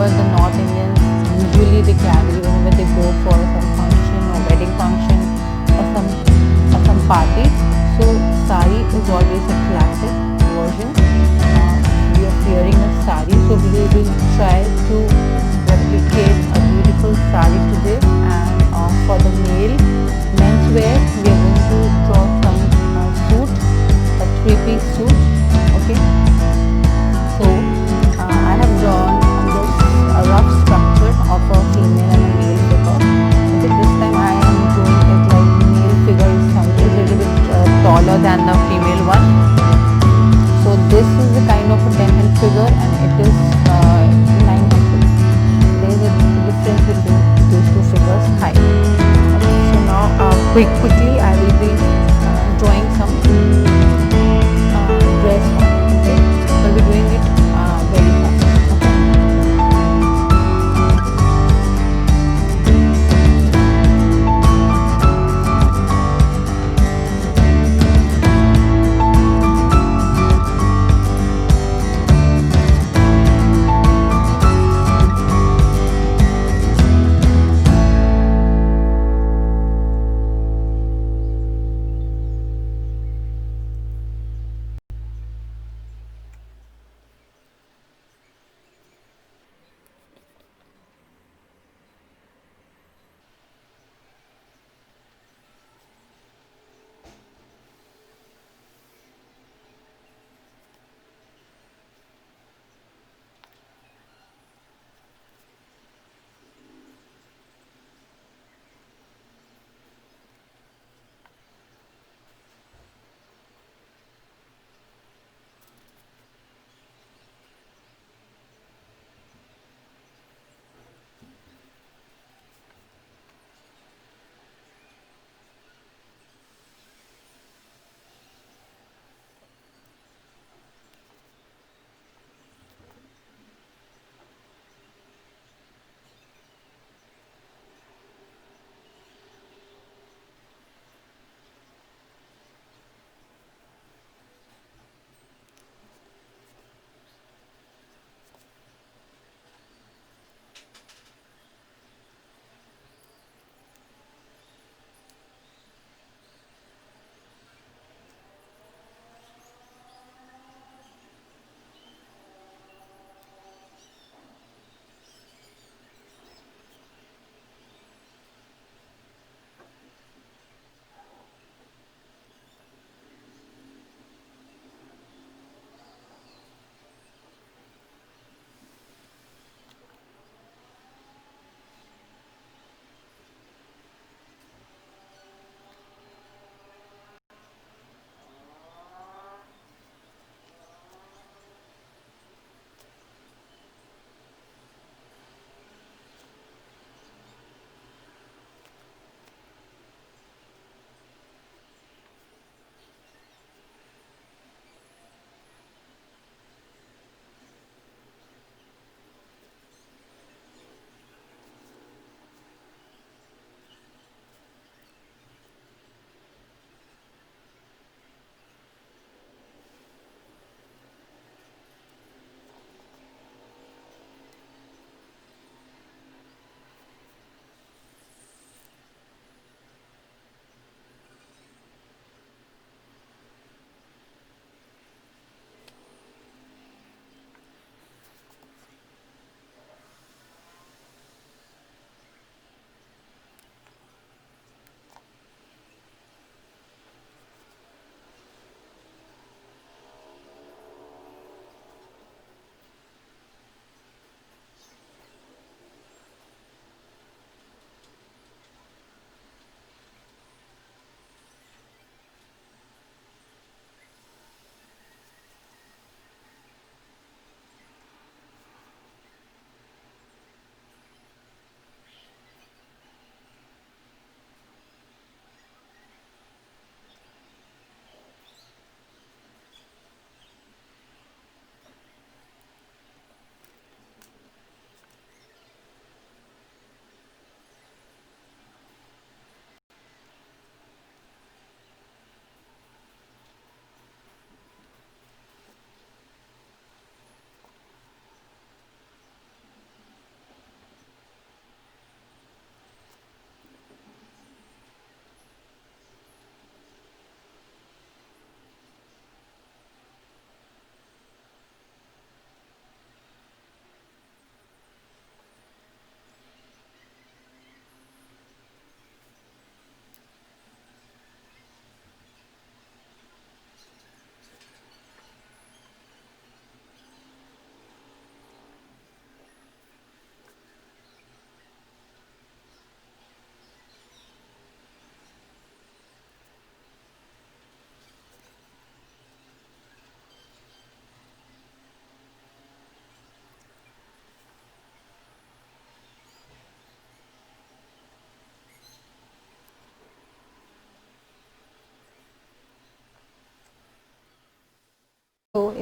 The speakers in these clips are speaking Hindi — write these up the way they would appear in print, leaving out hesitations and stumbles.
whatever the North Indians usually they carry whenever they go for some function or wedding function or some party. So sari is always a classic version. We are wearing a sari, so we will try to replicate a beautiful sari today. And for the men's wear, we are going to draw some suit, a three-piece suit. Okay, so I have drawn this a rough structure of a female and a male figure. Okay, this time I am doing it like male figure is something a little bit taller than the female one. So this is the kind of a 10-hand figure, and it is 9-hand figure. There is a difference between these two figures height. Okay, so now quickly I will be drawing some dress on it. Okay, I'll be doing it very fast.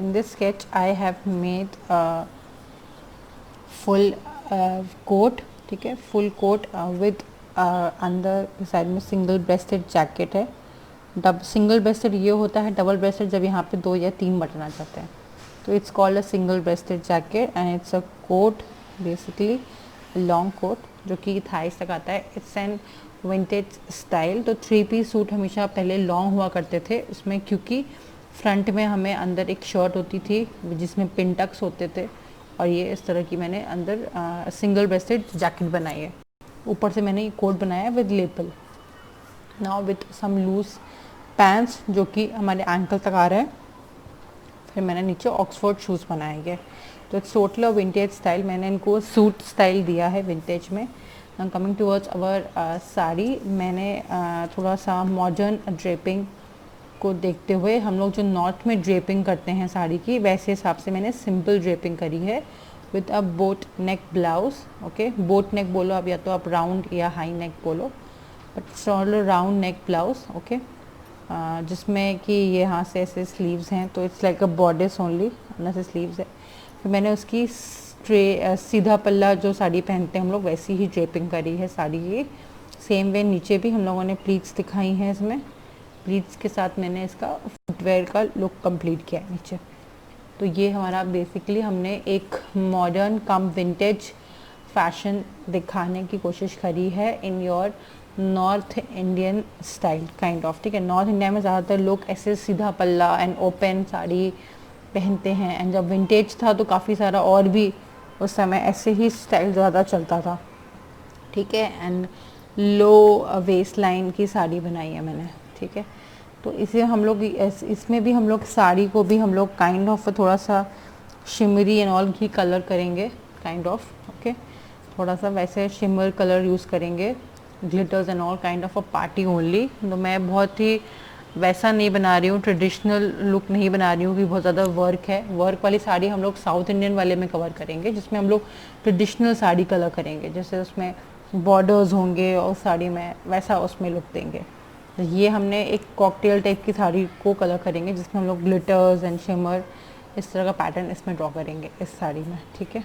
in this sketch I have made a full coat, ठीक है, फुल कोट विद अंदर साइड में सिंगल ब्रेस्टेड जैकेट है। सिंगल ब्रेस्टेड ये होता है, डबल ब्रेस्टेड जब यहाँ पे 2 या 3 बटन आ जाते हैं, तो it's called a single breasted jacket and it's a coat, basically long coat जो कि थाइस तक आता है। It's an vintage style. तो 3 पीस सूट हमेशा पहले लॉन्ग हुआ करते थे उसमें, क्योंकि फ्रंट में हमें अंदर एक शर्ट होती थी जिसमें पिन टक्स होते थे, और ये इस तरह की मैंने अंदर सिंगल ब्रेस्टेड जैकेट बनाई है। ऊपर से मैंने ये कोट बनाया with lapel, now with some loose pants जो कि हमारे एंकल तक आ रहे हैं। फिर मैंने नीचे ऑक्सफोर्ड शूज़ बनाए गए। तो इट्स टोटल विंटेज स्टाइल, मैंने इनको सूट स्टाइल दिया है विंटेज में। कमिंग टूवर्ड्स अवर साड़ी, मैंने थोड़ा सा मॉडर्न ड्रेपिंग को देखते हुए, हम लोग जो नॉर्थ में ड्रेपिंग करते हैं साड़ी की, वैसे हिसाब से मैंने सिंपल ड्रेपिंग करी है with a boat neck blouse. Okay, boat नेक बोलो अब, या तो आप राउंड या हाई नेक बोलो, but सॉलो round neck blouse. Okay, जिसमें कि ये यहाँ से ऐसे स्लीव्स हैं, तो it's like a bodice only, अंदर से स्लीव्स है। फिर मैंने उसकी सीधा पल्ला जो साड़ी पहनते हैं हम लोग, वैसी ही ड्रेपिंग करी है साड़ी की। सेम वे नीचे भी हम लोगों ने प्लीट्स दिखाई हैं, इसमें प्लीट्स के साथ मैंने इसका फुटवेयर का लुक कंप्लीट किया है नीचे। तो ये हमारा बेसिकली हमने एक मॉडर्न कम विंटेज फैशन दिखाने की कोशिश करी है in your north Indian style kind of, ठीक है। नॉर्थ इंडिया में ज़्यादातर लोग ऐसे सीधा पल्ला एंड ओपन साड़ी पहनते हैं, एंड जब विंटेज था तो काफ़ी सारा और भी उस समय ऐसे ही स्टाइल ज़्यादा चलता था, ठीक है। एंड लो वेस्ट लाइन की साड़ी बनाई है मैंने, ठीक है। तो इसे हम लोग इसमें भी हम लोग साड़ी को भी हम लोग काइंड ऑफ थोड़ा सा shimmery and all he colour करेंगे, काइंड ऑफ, ओके। थोड़ा सा वैसे शिमर कलर यूज़ करेंगे, glitters and all, kind of a party only. तो मैं बहुत ही वैसा नहीं बना रही हूँ, ट्रेडिशनल लुक नहीं बना रही हूँ कि बहुत ज़्यादा वर्क है। वर्क वाली साड़ी हम लोग साउथ इंडियन वाले में कवर करेंगे, जिसमें हम लोग ट्रेडिशनल साड़ी कलर करेंगे, जैसे उसमें बॉर्डर्स होंगे और साड़ी में वैसा उसमें लुक देंगे। तो ये हमने एक कॉकटेल टाइप की साड़ी को कलर करेंगे, जिसमें हम लोग ग्लिटर्स एंड शिमर इस तरह का पैटर्न इसमें ड्रॉ करेंगे इस साड़ी में, ठीक है।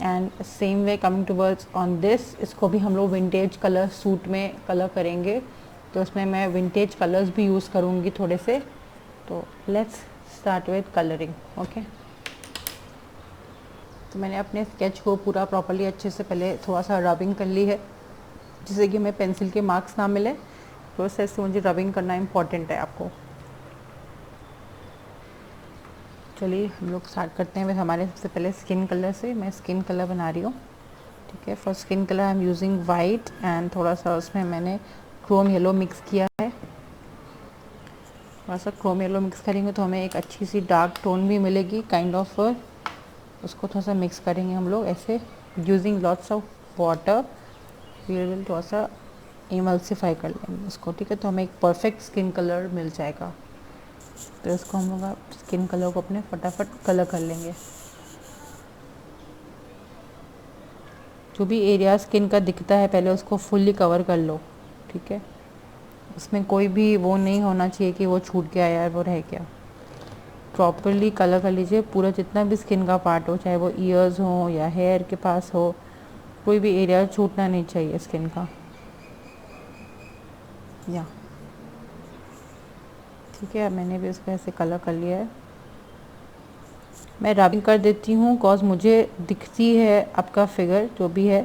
And same way coming towards on this, इसको भी हम लोग विंटेज कलर सूट में कलर करेंगे, तो उसमें मैं विंटेज कलर्स भी यूज़ करूँगी थोड़े से। तो let's start with colouring, okay. तो मैंने अपने स्केच को पूरा प्रॉपर्ली अच्छे से पहले थोड़ा सा रबिंग कर ली है, जिससे कि हमें पेंसिल के मार्क्स ना मिले। प्रोसेस से मुझे रबिंग करना इम्पॉर्टेंट है आपको। चलिए हम लोग स्टार्ट करते हैं with हमारे सबसे पहले स्किन कलर से। मैं स्किन कलर बना रही हूँ, ठीक है। For skin colour I am using white and थोड़ा सा उसमें मैंने क्रोम येलो मिक्स किया है। थोड़ा सा क्रोम येलो मिक्स करेंगे तो हमें एक अच्छी सी डार्क टोन भी मिलेगी, काइंड ऑफ। उसको थोड़ा सा मिक्स करेंगे हम लोग ऐसे, using lots of water. Will थोड़ा सा इमल्सिफाई कर लेंगे उसको, ठीक है। तो हमें एक परफेक्ट स्किन कलर मिल जाएगा। तो इसको हम लोग स्किन कलर को अपने फटाफट कलर कर लेंगे। जो भी एरिया स्किन का दिखता है पहले उसको फुल्ली कवर कर लो, ठीक है। उसमें कोई भी वो नहीं होना चाहिए कि वो छूट गया यार, वो रह गया। प्रॉपरली कलर कर लीजिए पूरा, जितना भी स्किन का पार्ट हो, चाहे वो ईयर्स हो या हेयर के पास हो, कोई भी एरिया छूटना नहीं चाहिए स्किन का, या ठीक है। मैंने भी उसको ऐसे कलर कर लिया है। मैं रबिंग कर देती हूँ कॉज मुझे दिखती है आपका फिगर जो भी है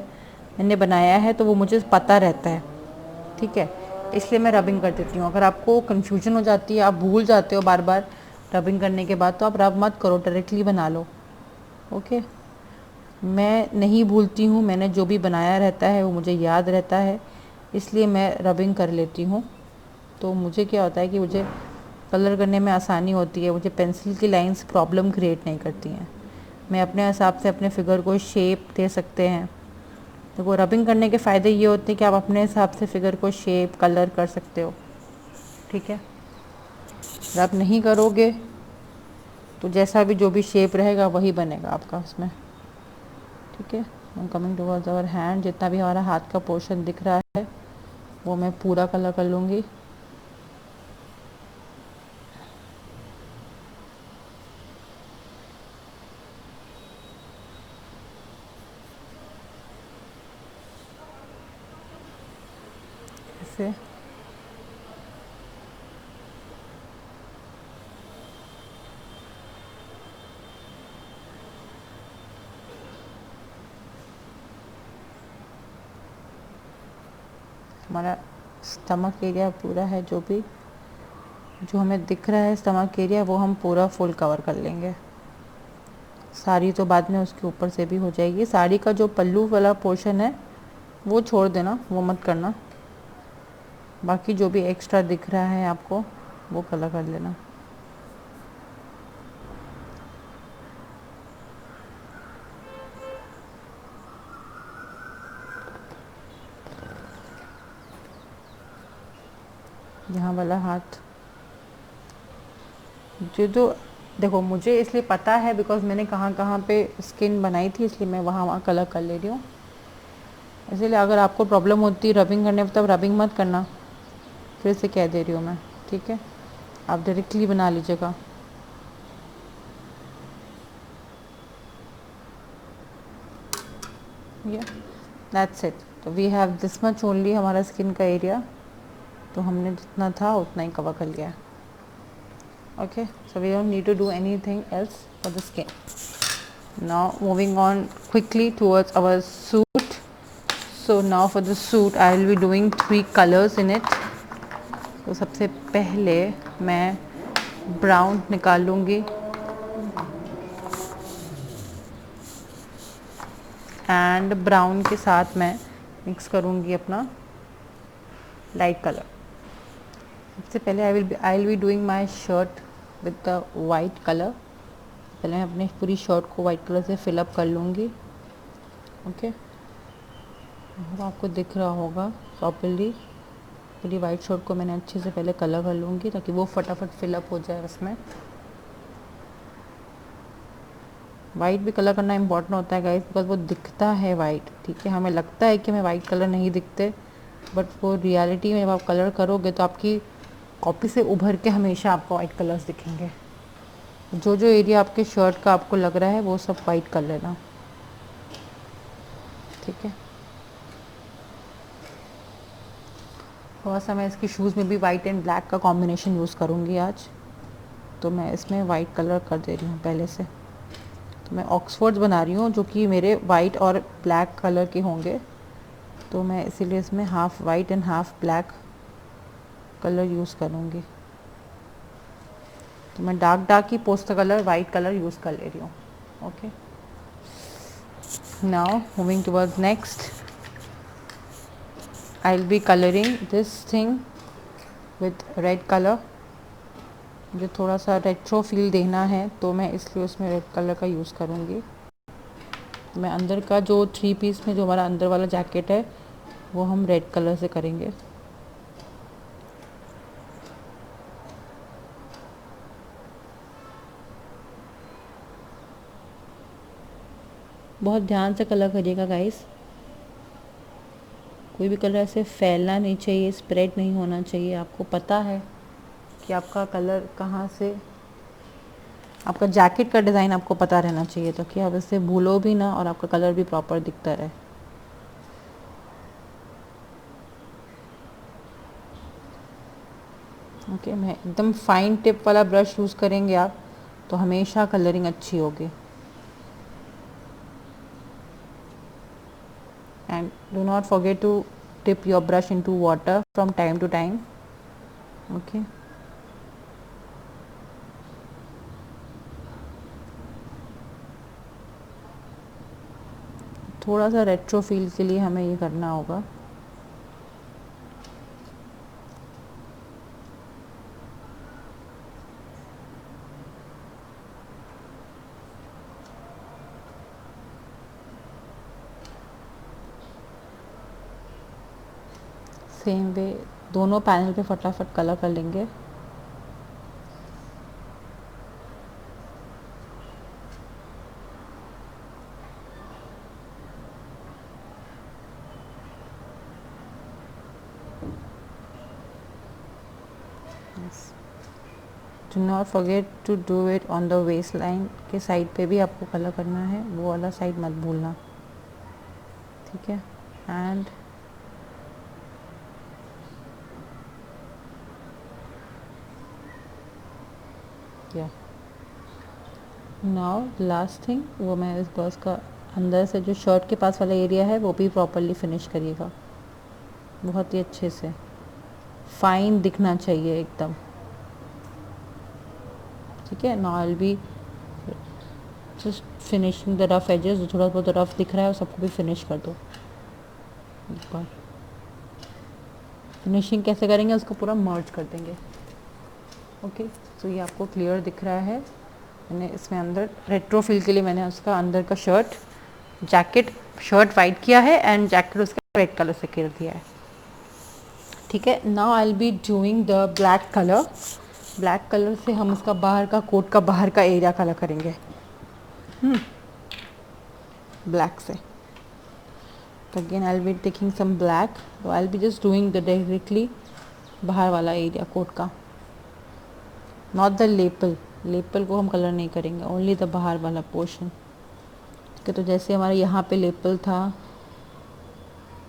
मैंने बनाया है, तो वो मुझे पता रहता है, ठीक है। इसलिए मैं रबिंग कर देती हूँ। अगर आपको कन्फ्यूजन हो जाती है, आप भूल जाते हो बार बार रबिंग करने के बाद, तो आप रब मत करो, डायरेक्टली बना लो, ओके। मैं नहीं भूलती हूँ, मैंने जो भी बनाया रहता है वो मुझे याद रहता है, इसलिए मैं रबिंग कर लेती हूँ। तो मुझे क्या होता है कि मुझे कलर करने में आसानी होती है, मुझे पेंसिल की लाइंस प्रॉब्लम क्रिएट नहीं करती हैं। मैं अपने हिसाब से अपने फिगर को शेप दे सकते हैं। तो वो रबिंग करने के फ़ायदे ये होते हैं कि आप अपने हिसाब से फिगर को शेप कलर कर सकते हो, ठीक है। रब नहीं करोगे तो जैसा भी जो भी शेप रहेगा वही बनेगा आपका उसमें, ठीक है। कमिंग टुवर्ड्स आवर हैंड, जितना भी हमारा हाथ का पोर्शन दिख रहा है वो मैं पूरा कलर कर लूँगी। से हमारा स्टमक एरिया पूरा है, जो भी जो हमें दिख रहा है स्टमक एरिया वो हम पूरा फुल कवर कर लेंगे। साड़ी तो बाद में उसके ऊपर से भी हो जाएगी। साड़ी का जो पल्लू वाला पोर्शन है वो छोड़ देना, वो मत करना। बाकी जो भी एक्स्ट्रा दिख रहा है आपको वो कलर कर लेना। यहाँ वाला हाथ जो देखो, मुझे इसलिए पता है बिकॉज मैंने कहाँ कहाँ पे स्किन बनाई थी, इसलिए मैं वहाँ वहाँ कलर कर ले रही हूँ। इसीलिए अगर आपको प्रॉब्लम होती है रबिंग करने में, तब रबिंग मत करना, फिर से कह दे रही हूँ मैं, ठीक है? आप डायरेक्टली बना लीजिएगा। ये दैट्स इट। तो we have this much only हमारा स्किन का एरिया, तो हमने जितना था उतना ही कवर कर लिया है। Okay, so we don't need to do anything else for the skin. Now moving on quickly towards our suit. So now for the suit I will be doing 3 colors in it. तो सबसे पहले मैं ब्राउन निकाल लूँगी एंड ब्राउन के साथ मैं मिक्स करूँगी अपना लाइट कलर। सबसे पहले आई will be doing my shirt with the white colour. पहले मैं अपनी पूरी शर्ट को वाइट कलर से फिलअप कर लूँगी। ओके, अब आपको दिख रहा होगा प्रॉपर्ली। पूरी वाइट शर्ट को मैंने अच्छे से पहले कलर कर लूँगी ताकि वो फटाफट फिलअप हो जाए उसमें। वाइट भी कलर करना इम्पोर्टेंट होता है गाइस, बिकॉज वो दिखता है वाइट, ठीक है? हमें लगता है कि हमें वाइट कलर नहीं दिखते, बट वो रियलिटी में जब आप कलर करोगे तो आपकी कॉपी से उभर के हमेशा आपको वाइट कलर्स दिखेंगे। जो जो एरिया आपके शर्ट का आपको लग रहा है वो सब वाइट कर लेना, ठीक है? थोड़ा सा मैं इसकी शूज़ में भी वाइट एंड ब्लैक का कॉम्बिनेशन यूज़ करूँगी आज, तो मैं इसमें वाइट कलर कर दे रही हूँ पहले से। तो मैं ऑक्सफोर्ड्स बना रही हूँ जो कि मेरे वाइट और ब्लैक कलर के होंगे, तो मैं इसीलिए इसमें half white and half black colour use करूँगी। तो मैं डार्क ही poster colour white colour use कर ले रही हूँ। Okay, now moving towards next, I will be colouring this thing with red colour. मुझे थोड़ा सा रेट्रो फील देना है तो मैं इसलिए उसमें रेड कलर का यूज़ करूँगी। मैं अंदर का जो 3 पीस में जो हमारा अंदर वाला जैकेट है वो हम रेड कलर से करेंगे। बहुत ध्यान से कलर करिएगा गाइस, कोई भी कलर ऐसे फैलना नहीं चाहिए, स्प्रेड नहीं होना चाहिए। आपको पता है कि आपका कलर कहाँ से, आपका जैकेट का डिज़ाइन आपको पता रहना चाहिए ताकि आप इससे भूलो भी ना और आपका कलर भी प्रॉपर दिखता रहे। ओके, मैं एकदम फाइन टिप वाला ब्रश यूज़ करेंगे आप तो हमेशा कलरिंग अच्छी होगी। And do not forget to dip your brush into water from time to time. Okay, थोड़ा सा रेट्रो फील के लिए हमें ये करना होगा। सेम वे दोनों पैनल पे फटाफट कलर कर लेंगे। Do not forget to do it on the waist line के साइड पे भी आपको कलर करना है, वो वाला साइड मत भूलना, ठीक है? एंड किया। नाउ लास्ट थिंग, वो मैं इस बस का अंदर से जो शर्ट के पास वाला एरिया है वो भी प्रॉपरली फिनिश करिएगा, बहुत ही अच्छे से, फाइन दिखना चाहिए एकदम। ठीक है, now I will be just finishing the rough edges, जो थोड़ा बहुत रफ दिख रहा है वो सबको भी फिनिश कर दो एक बार। फिनिशिंग कैसे करेंगे, उसको पूरा मर्ज कर देंगे। ओके, तो ये आपको क्लियर दिख रहा है। मैंने इसमें अंदर रेट्रो फील के लिए मैंने उसका अंदर का शर्ट जैकेट, शर्ट वाइट किया है एंड जैकेट उसका रेड कलर से कर दिया है। ठीक है, now I will be doing the black colour. Black colour से हम उसका बाहर का कोट का बाहर का एरिया कलर करेंगे ब्लैक से। तो again I will be taking some black, तो I will be just doing the directly बाहर वाला एरिया कोट का, नॉट द लेपल। लेपल को हम कलर नहीं करेंगे, ओनली द बाहर वाला पोर्शन। ठीक है, तो जैसे हमारे यहाँ पे लेपल था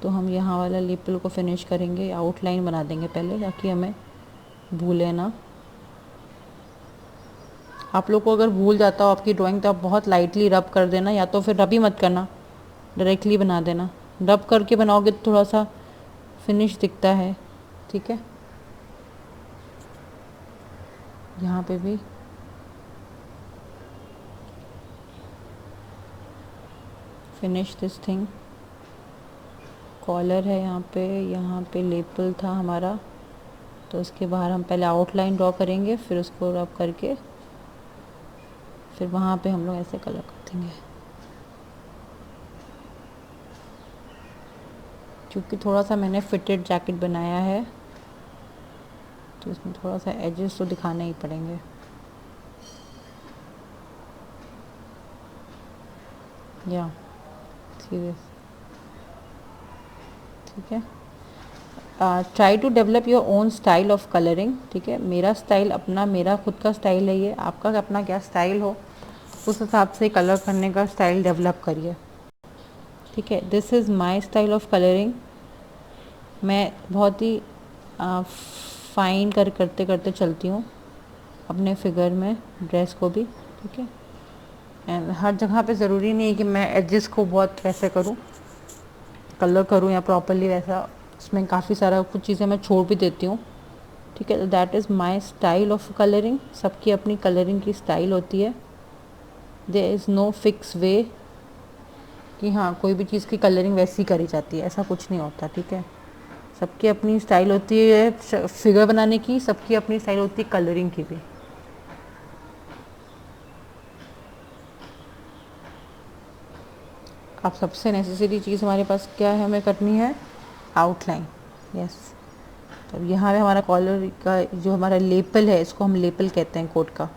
तो हम यहाँ वाला लेपल को फिनिश करेंगे, आउटलाइन बना देंगे पहले ताकि हमें भूले ना। आप लोग को अगर भूल जाता हो आपकी ड्राइंग तो आप बहुत लाइटली रब कर देना, या तो फिर रब ही मत करना, डायरेक्टली बना देना। रब करके बनाओगे तो थोड़ा सा फिनिश दिखता है। ठीक है, यहाँ पे भी फिनिश दिस थिंग। कॉलर है यहाँ पे लेपल था हमारा, तो उसके बाहर हम पहले आउटलाइन ड्रॉ करेंगे, फिर उसको रब करके फिर वहाँ पे हम लोग ऐसे कलर कर देंगे। क्योंकि थोड़ा सा मैंने फिटेड जैकेट बनाया है तो इसमें थोड़ा सा एजेस तो दिखाने ही पड़ेंगे। या सीरियस, ठीक है। Try to develop your own style of colouring. ठीक है, मेरा स्टाइल अपना, मेरा खुद का स्टाइल है ये, आपका अपना क्या स्टाइल हो उस हिसाब से कलर करने का स्टाइल डेवलप करिए। ठीक है, this is my style of colouring. मैं बहुत ही फाइन करते करते चलती हूँ अपने फिगर में, ड्रेस को भी। ठीक है, एंड हर जगह पे ज़रूरी नहीं है कि मैं एजेस को बहुत वैसे करूँ, कलर करूँ या प्रॉपरली वैसा, उसमें काफ़ी सारा कुछ चीज़ें मैं छोड़ भी देती हूँ। ठीक है, तो that is my style of colouring. सबकी अपनी कलरिंग की स्टाइल होती है। देयर इज़ नो फिक्स वे कि हाँ कोई भी चीज़ की कलरिंग वैसी करी जाती है, ऐसा कुछ नहीं होता। ठीक है, सबकी अपनी स्टाइल होती है फिगर बनाने की, सबकी अपनी स्टाइल होती है कलरिंग की भी। अब सबसे नेसेसरी चीज़ हमारे पास क्या है, हमें करनी है आउटलाइन। यस, तो यहाँ पे हमारा कॉलर का जो हमारा लेपल है, इसको हम लेपल कहते हैं कोट का।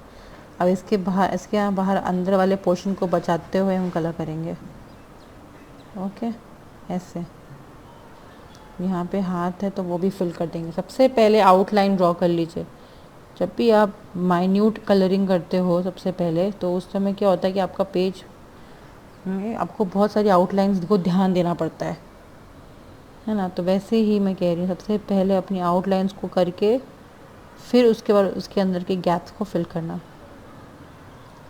अब इसके बाहर, इसके यहाँ बाहर अंदर वाले पोर्शन को बचाते हुए हम कलर करेंगे। ओके, ऐसे यहाँ पे हाथ है तो वो भी फिल कर देंगे। सबसे पहले आउटलाइन ड्रॉ कर लीजिए। जब भी आप माइन्यूट कलरिंग करते हो सबसे पहले, तो उस समय क्या होता है कि आपका पेज में आपको बहुत सारी आउटलाइंस को ध्यान देना पड़ता है ना। तो वैसे ही मैं कह रही हूँ, सबसे पहले अपनी आउटलाइंस को करके फिर उसके बाद उसके अंदर के गैप्स को फिल करना,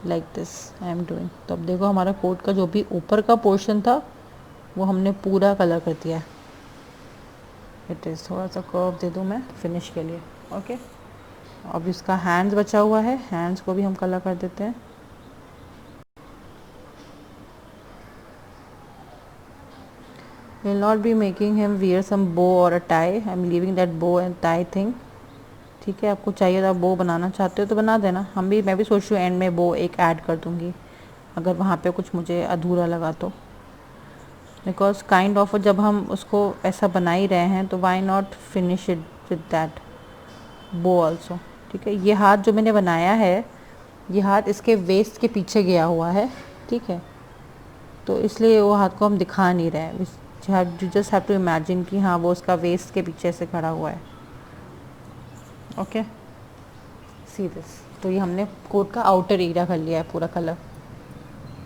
like this I am doing. तो अब देखो हमारा कोट का जो भी ऊपर का पोर्शन था वो हमने पूरा कलर कर दिया है। इट इज़, थोड़ा सा कर्व दे दूँ मैं फिनिश के लिए। ओके, अब इसका हैंड्स बचा हुआ है, हैंड्स को भी हम कलर कर देते हैं। Will not be making him wear some bow or a tie. I'm leaving that bow and tie thing. ठीक है, आपको चाहिए तो आप बो बनाना चाहते हो तो बना देना। मैं भी सोच रही हूँ एंड में बो एक ऐड कर दूँगी अगर वहाँ पे कुछ मुझे अधूरा लगा तो। बिकॉज काइंड ऑफ जब हम उसको ऐसा बना ही रहे हैं तो why not finish it with that bow also. ठीक है, ये हाथ जो मैंने बनाया है, ये हाथ इसके वेस्ट के पीछे गया हुआ है। ठीक है, तो इसलिए वो हाथ को हम दिखा नहीं रहे हैं। You just have to imagine कि हाँ वो उसका वेस्ट के पीछे से खड़ा हुआ है। Okay, see this. तो ये हमने कोट का आउटर एरिया कर लिया है पूरा colour.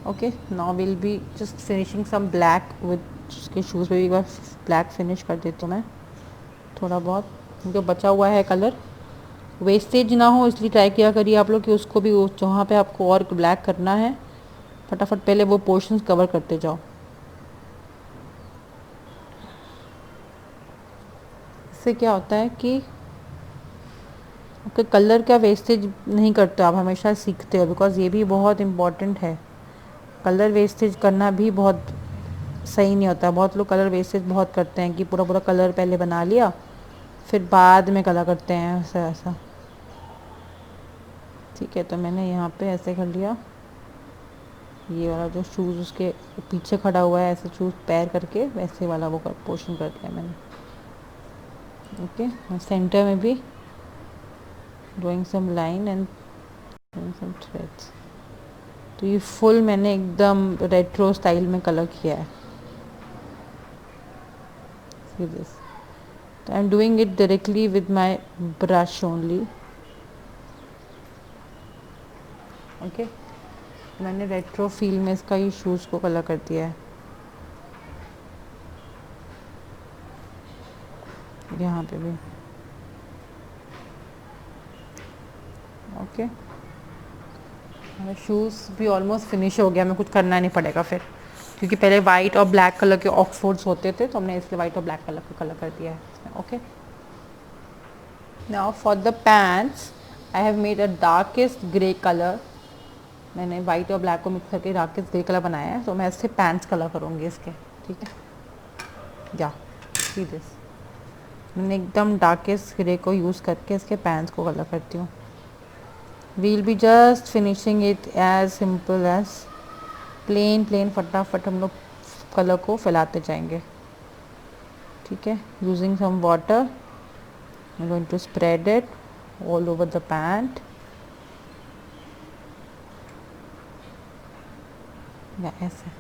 Okay, now will be just finishing some black with, उसके शूज़ पे भी एक बार ब्लैक फिनिश कर देती हूँ मैं थोड़ा बहुत। जो बचा हुआ है कलर वेस्टेज ना हो इसलिए ट्राई किया करिए आप लोग कि उसको भी जहाँ पे आपको और ब्लैक करना है फटाफट पहले वो पोर्शंस कवर करते जाओ। इससे क्या होता है कि आपके कलर का वेस्टेज नहीं करते, आप हमेशा सीखते हो, बिकॉज़ ये भी बहुत इम्पॉर्टेंट है। कलर वेस्टेज करना भी बहुत सही नहीं होता। बहुत लोग कलर वेस्टेज बहुत करते हैं कि पूरा पूरा कलर पहले बना लिया फिर बाद में कलर करते हैं, ऐसा ऐसा। ठीक है, तो मैंने यहाँ पे ऐसे कर लिया। ये वाला जो शूज़ उसके पीछे खड़ा हुआ है ऐसे शूज़ पैर करके वैसे वाला वो पोर्शन कर लिया मैंने। ओके, सेंटर में भी drawing some line and some threads. तो ये फुल मैंने एकदम रेट्रो स्टाइल में कलर किया है। See this. So I'm doing it directly with my brush only. Okay. मैंने रेट्रो फील में इसका ही शूज़ को कलर कर दिया है यहाँ पे भी। ओके, मेरा शूज़ भी ऑलमोस्ट फिनिश हो गया, मैं कुछ करना नहीं पड़ेगा फिर, क्योंकि पहले वाइट और ब्लैक कलर के ऑक्सफोर्ड्स होते थे तो हमने इसलिए वाइट और ब्लैक कलर का कलर कर दिया है। Okay, now for the pants I have made a darkest grey colour. मैंने वाइट और ब्लैक को मिक्स करके डार्केस्ट ग्रे कलर बनाया है, तो मैं इससे पैंट्स कलर करूँगी इसके। ठीक है, या सी दिस, मैंने एकदम डार्केस्ट ग्रे को यूज़ करके इसके पैंट्स को कलर करती हूँ। We'll be just finishing it as simple as plain plain, फटाफट हम लोग कलर को फैलाते जाएंगे। ठीक है, using some water I am going to spread it all over the pant. या ऐसे।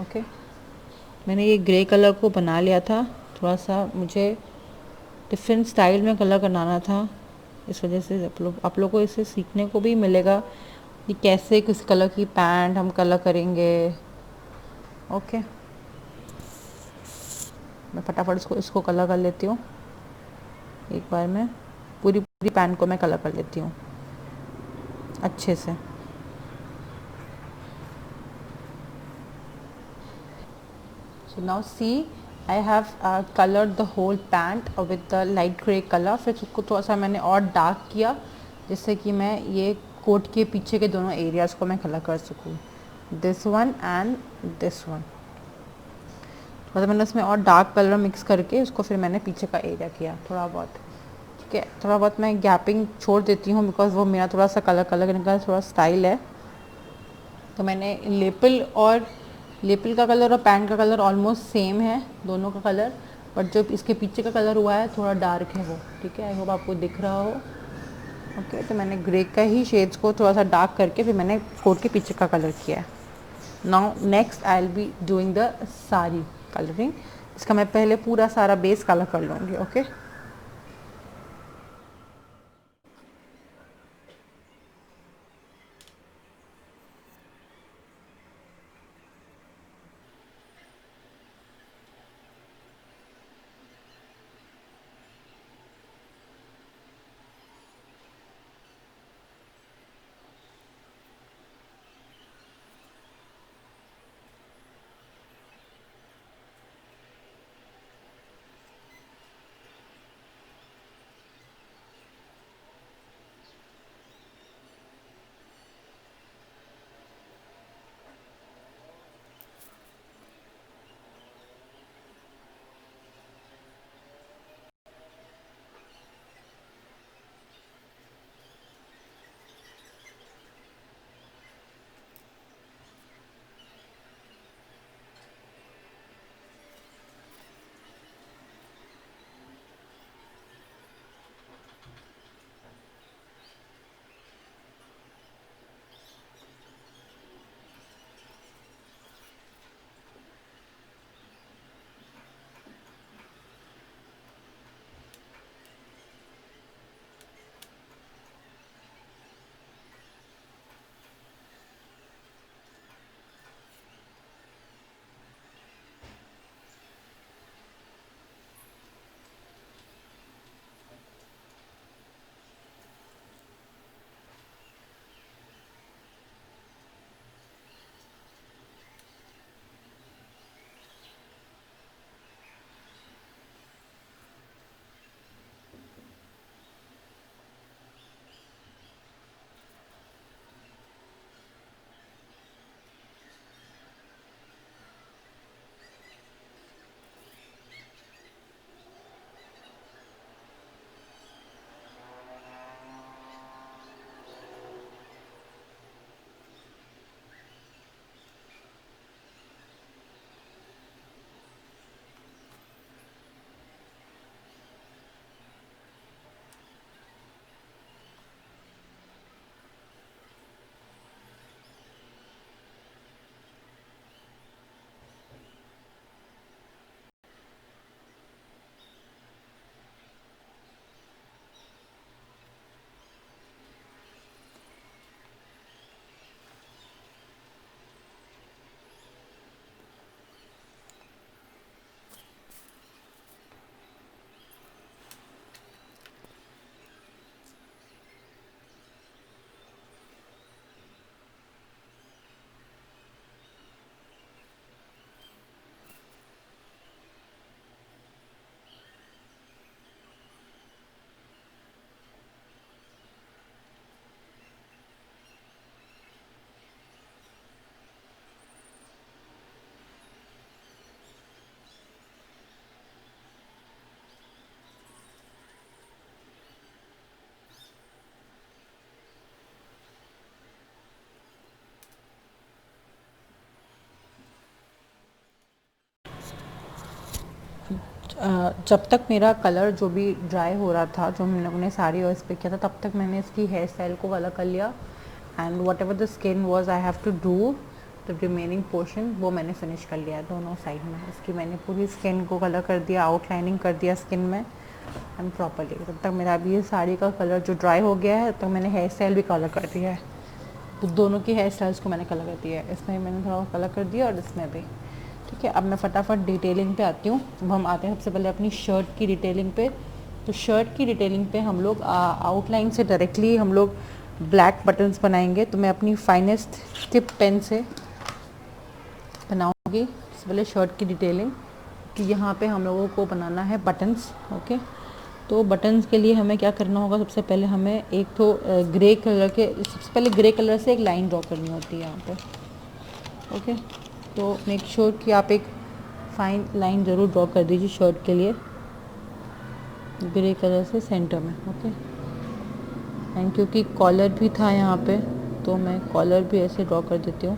ओके, मैंने ये ग्रे कलर को बना लिया था, थोड़ा सा मुझे डिफरेंट स्टाइल में कलर बनाना था, इस वजह से आप लोग को इसे सीखने को भी मिलेगा कि कैसे किस कलर की पैंट हम कलर करेंगे। ओके, मैं फटाफट इसको कलर कर लेती हूँ एक बार में। पूरी पूरी पैंट को मैं कलर कर लेती हूँ अच्छे से। So now see I have coloured the whole pant with the light grey colour. फिर उसको थोड़ा सा मैंने और डार्क किया जिससे कि मैं ये कोट के पीछे के दोनों एरियाज़ को मैं कलर कर सकूँ, this one and this one. थोड़ा सा मैंने उसमें और डार्क कलर मिक्स करके उसको फिर मैंने पीछे का एरिया किया थोड़ा बहुत। ठीक है, थोड़ा बहुत मैं गैपिंग छोड़ देती हूँ बिकॉज वो मेरा थोड़ा सा कलर करने का थोड़ा स्टाइल है। तो मैंने लेपल का कलर और पैंट का कलर ऑलमोस्ट सेम है दोनों का कलर, बट जो इसके पीछे का कलर हुआ है थोड़ा डार्क है वो। ठीक है, आई होप आपको दिख रहा हो। ओके, तो मैंने ग्रे का ही शेड्स को थोड़ा सा डार्क करके फिर मैंने कोट के पीछे का कलर किया है। Now next I will be doing the sari colouring. इसका मैं पहले पूरा सारा बेस कलर कर लूँगी। ओके, जब तक मेरा कलर जो भी ड्राई हो रहा था, जो हम लोगों ने साड़ी और इस पर किया था, तब तक मैंने इसकी हेयर स्टाइल को कलर कर लिया। And whatever the skin was I have to do the remaining portion, वो मैंने फिनिश कर लिया दोनों साइड में। इसकी मैंने पूरी स्किन को कलर कर दिया, आउटलाइनिंग कर दिया स्किन में एंड प्रॉपरली। तब तक मेरा अभी ये साड़ी का कलर जो ड्राई हो गया है, तब तक मैंने हेयर स्टाइल भी कलर कर दिया है। तो दोनों की हेयर स्टाइल्स को मैंने कलर कर दिया है, इसमें मैंने थोड़ा कलर कर दिया और इसमें भी। ठीक है, अब मैं फटाफट डिटेलिंग पे आती हूँ। अब हम आते हैं सबसे पहले अपनी शर्ट की डिटेलिंग पे। तो शर्ट की डिटेलिंग पे हम लोग आउटलाइन से डायरेक्टली हम लोग ब्लैक बटन्स बनाएंगे। तो मैं अपनी फाइनेस्ट टिप पेन से बनाऊंगी सबसे पहले शर्ट की डिटेलिंग, कि यहाँ पे हम लोगों को बनाना है बटन्स। ओके, तो बटन्स के लिए हमें क्या करना होगा, सबसे पहले हमें एक तो ग्रे कलर के, सबसे पहले ग्रे कलर से एक लाइन ड्रॉ करनी होती है यहाँ पे। ओके, तो मेक श्योर कि आप एक फाइन लाइन ज़रूर ड्रॉ कर दीजिए शर्ट के लिए ग्रे कलर से सेंटर में। ओके, एंड क्योंकि कॉलर भी था यहाँ पे, तो मैं कॉलर भी ऐसे ड्रॉ कर देती हूँ।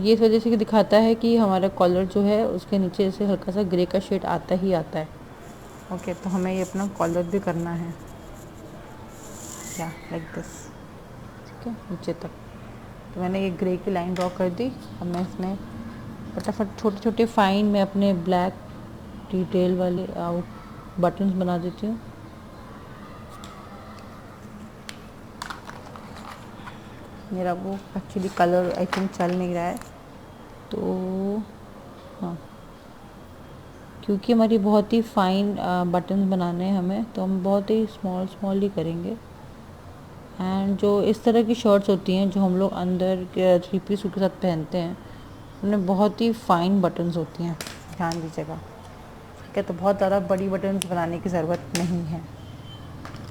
ये इस वजह से कि दिखाता है कि हमारा कॉलर जो है उसके नीचे से हल्का सा ग्रे का शेड आता ही आता है। ओके, तो हमें ये अपना कॉलर भी करना है या लाइक दिस। ठीक है, नीचे तक। तो मैंने ये ग्रे की लाइन ड्रॉ कर दी। अब मैं इसमें फटाफट छोटे छोटे फाइन में अपने ब्लैक डिटेल वाले आउट बटन्स बना देती हूँ। मेरा वो एक्चुअली कलर आई थिंक चल नहीं रहा है, तो हाँ, क्योंकि हमारी बहुत ही फाइन बटन्स बनाने हैं हमें, तो हम बहुत ही स्मॉल स्मॉल ही करेंगे। एंड जो इस तरह की शर्ट्स होती हैं जो हम लोग अंदर के थ्री पीस के साथ पहनते हैं, उनमें बहुत ही फाइन बटन्स होती हैं, ध्यान दीजिएगा। ठीक है, तो बहुत ज़्यादा बड़ी बटन्स बनाने की ज़रूरत नहीं है।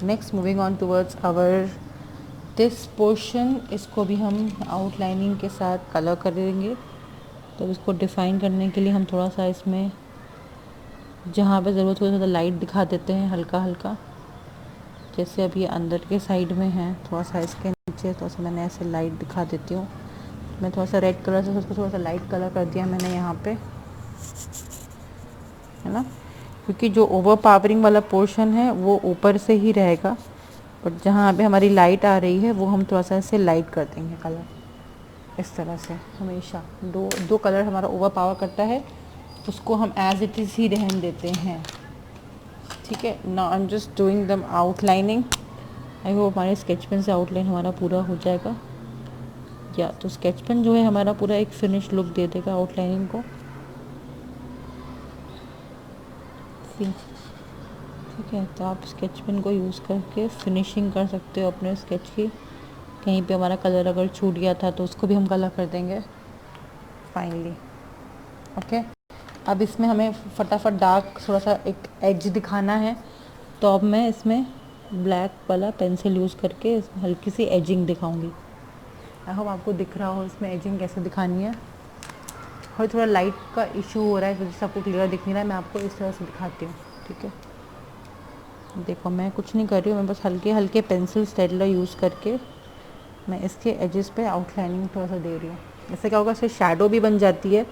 Next moving on towards our this portion, इसको भी हम आउटलाइनिंग के साथ कलर करेंगे। तो इसको डिफ़ाइन करने के लिए हम थोड़ा सा इसमें जहाँ पे ज़रूरत हो ज़्यादा लाइट दिखा देते हैं हल्का हल्का। जैसे अब ये अंदर के साइड में है, थोड़ा सा इसके नीचे थोड़ा सा मैंने ऐसे लाइट दिखा देती हूँ। मैं थोड़ा सा रेड कलर से उसको थोड़ा सा लाइट कलर कर दिया मैंने यहाँ पे, है ना, क्योंकि जो ओवर पावरिंग वाला पोर्शन है वो ऊपर से ही रहेगा, बट जहाँ पे हमारी लाइट आ रही है वो हम थोड़ा सा ऐसे लाइट कर देंगे कलर, इस तरह से। हमेशा दो कलर हमारा ओवर पावर करता है, उसको हम एज इट इज़ ही रहने देते हैं। ठीक है, now I am just doing दम आउटलाइनिंग। आई होप हमारे स्केच पेन से आउटलाइन हमारा पूरा हो जाएगा, या तो स्केच पेन जो है हमारा पूरा एक फिनिश लुक दे देगा आउटलाइनिंग को। ठीक है, तो आप स्केच पेन को यूज़ करके फिनिशिंग कर सकते हो अपने स्केच की। कहीं पे हमारा कलर अगर छूट गया था तो उसको भी हम कलर कर देंगे फाइनली। ओके, अब इसमें हमें फटाफट डार्क थोड़ा सा एक एज दिखाना है, तो अब मैं इसमें ब्लैक वाला पेंसिल यूज़ करके इसमें हल्की सी एजिंग दिखाऊंगी। आई होप आपको दिख रहा हो इसमें एजिंग कैसे दिखानी है। और थोड़ा लाइट का इशू हो रहा है, वजह से आपको क्लियर दिख नहीं रहा है, मैं आपको इस तरह से दिखाती हूँ। ठीक है, देखो मैं कुछ नहीं कर रही हूँ, मैं बस हल्के हल्के पेंसिल स्टेडलर यूज़ करके मैं इसके एजेस पे आउटलाइनिंग थोड़ा सा दे रही हूँ। इससे क्या होगा, इससे शैडो भी बन जाती है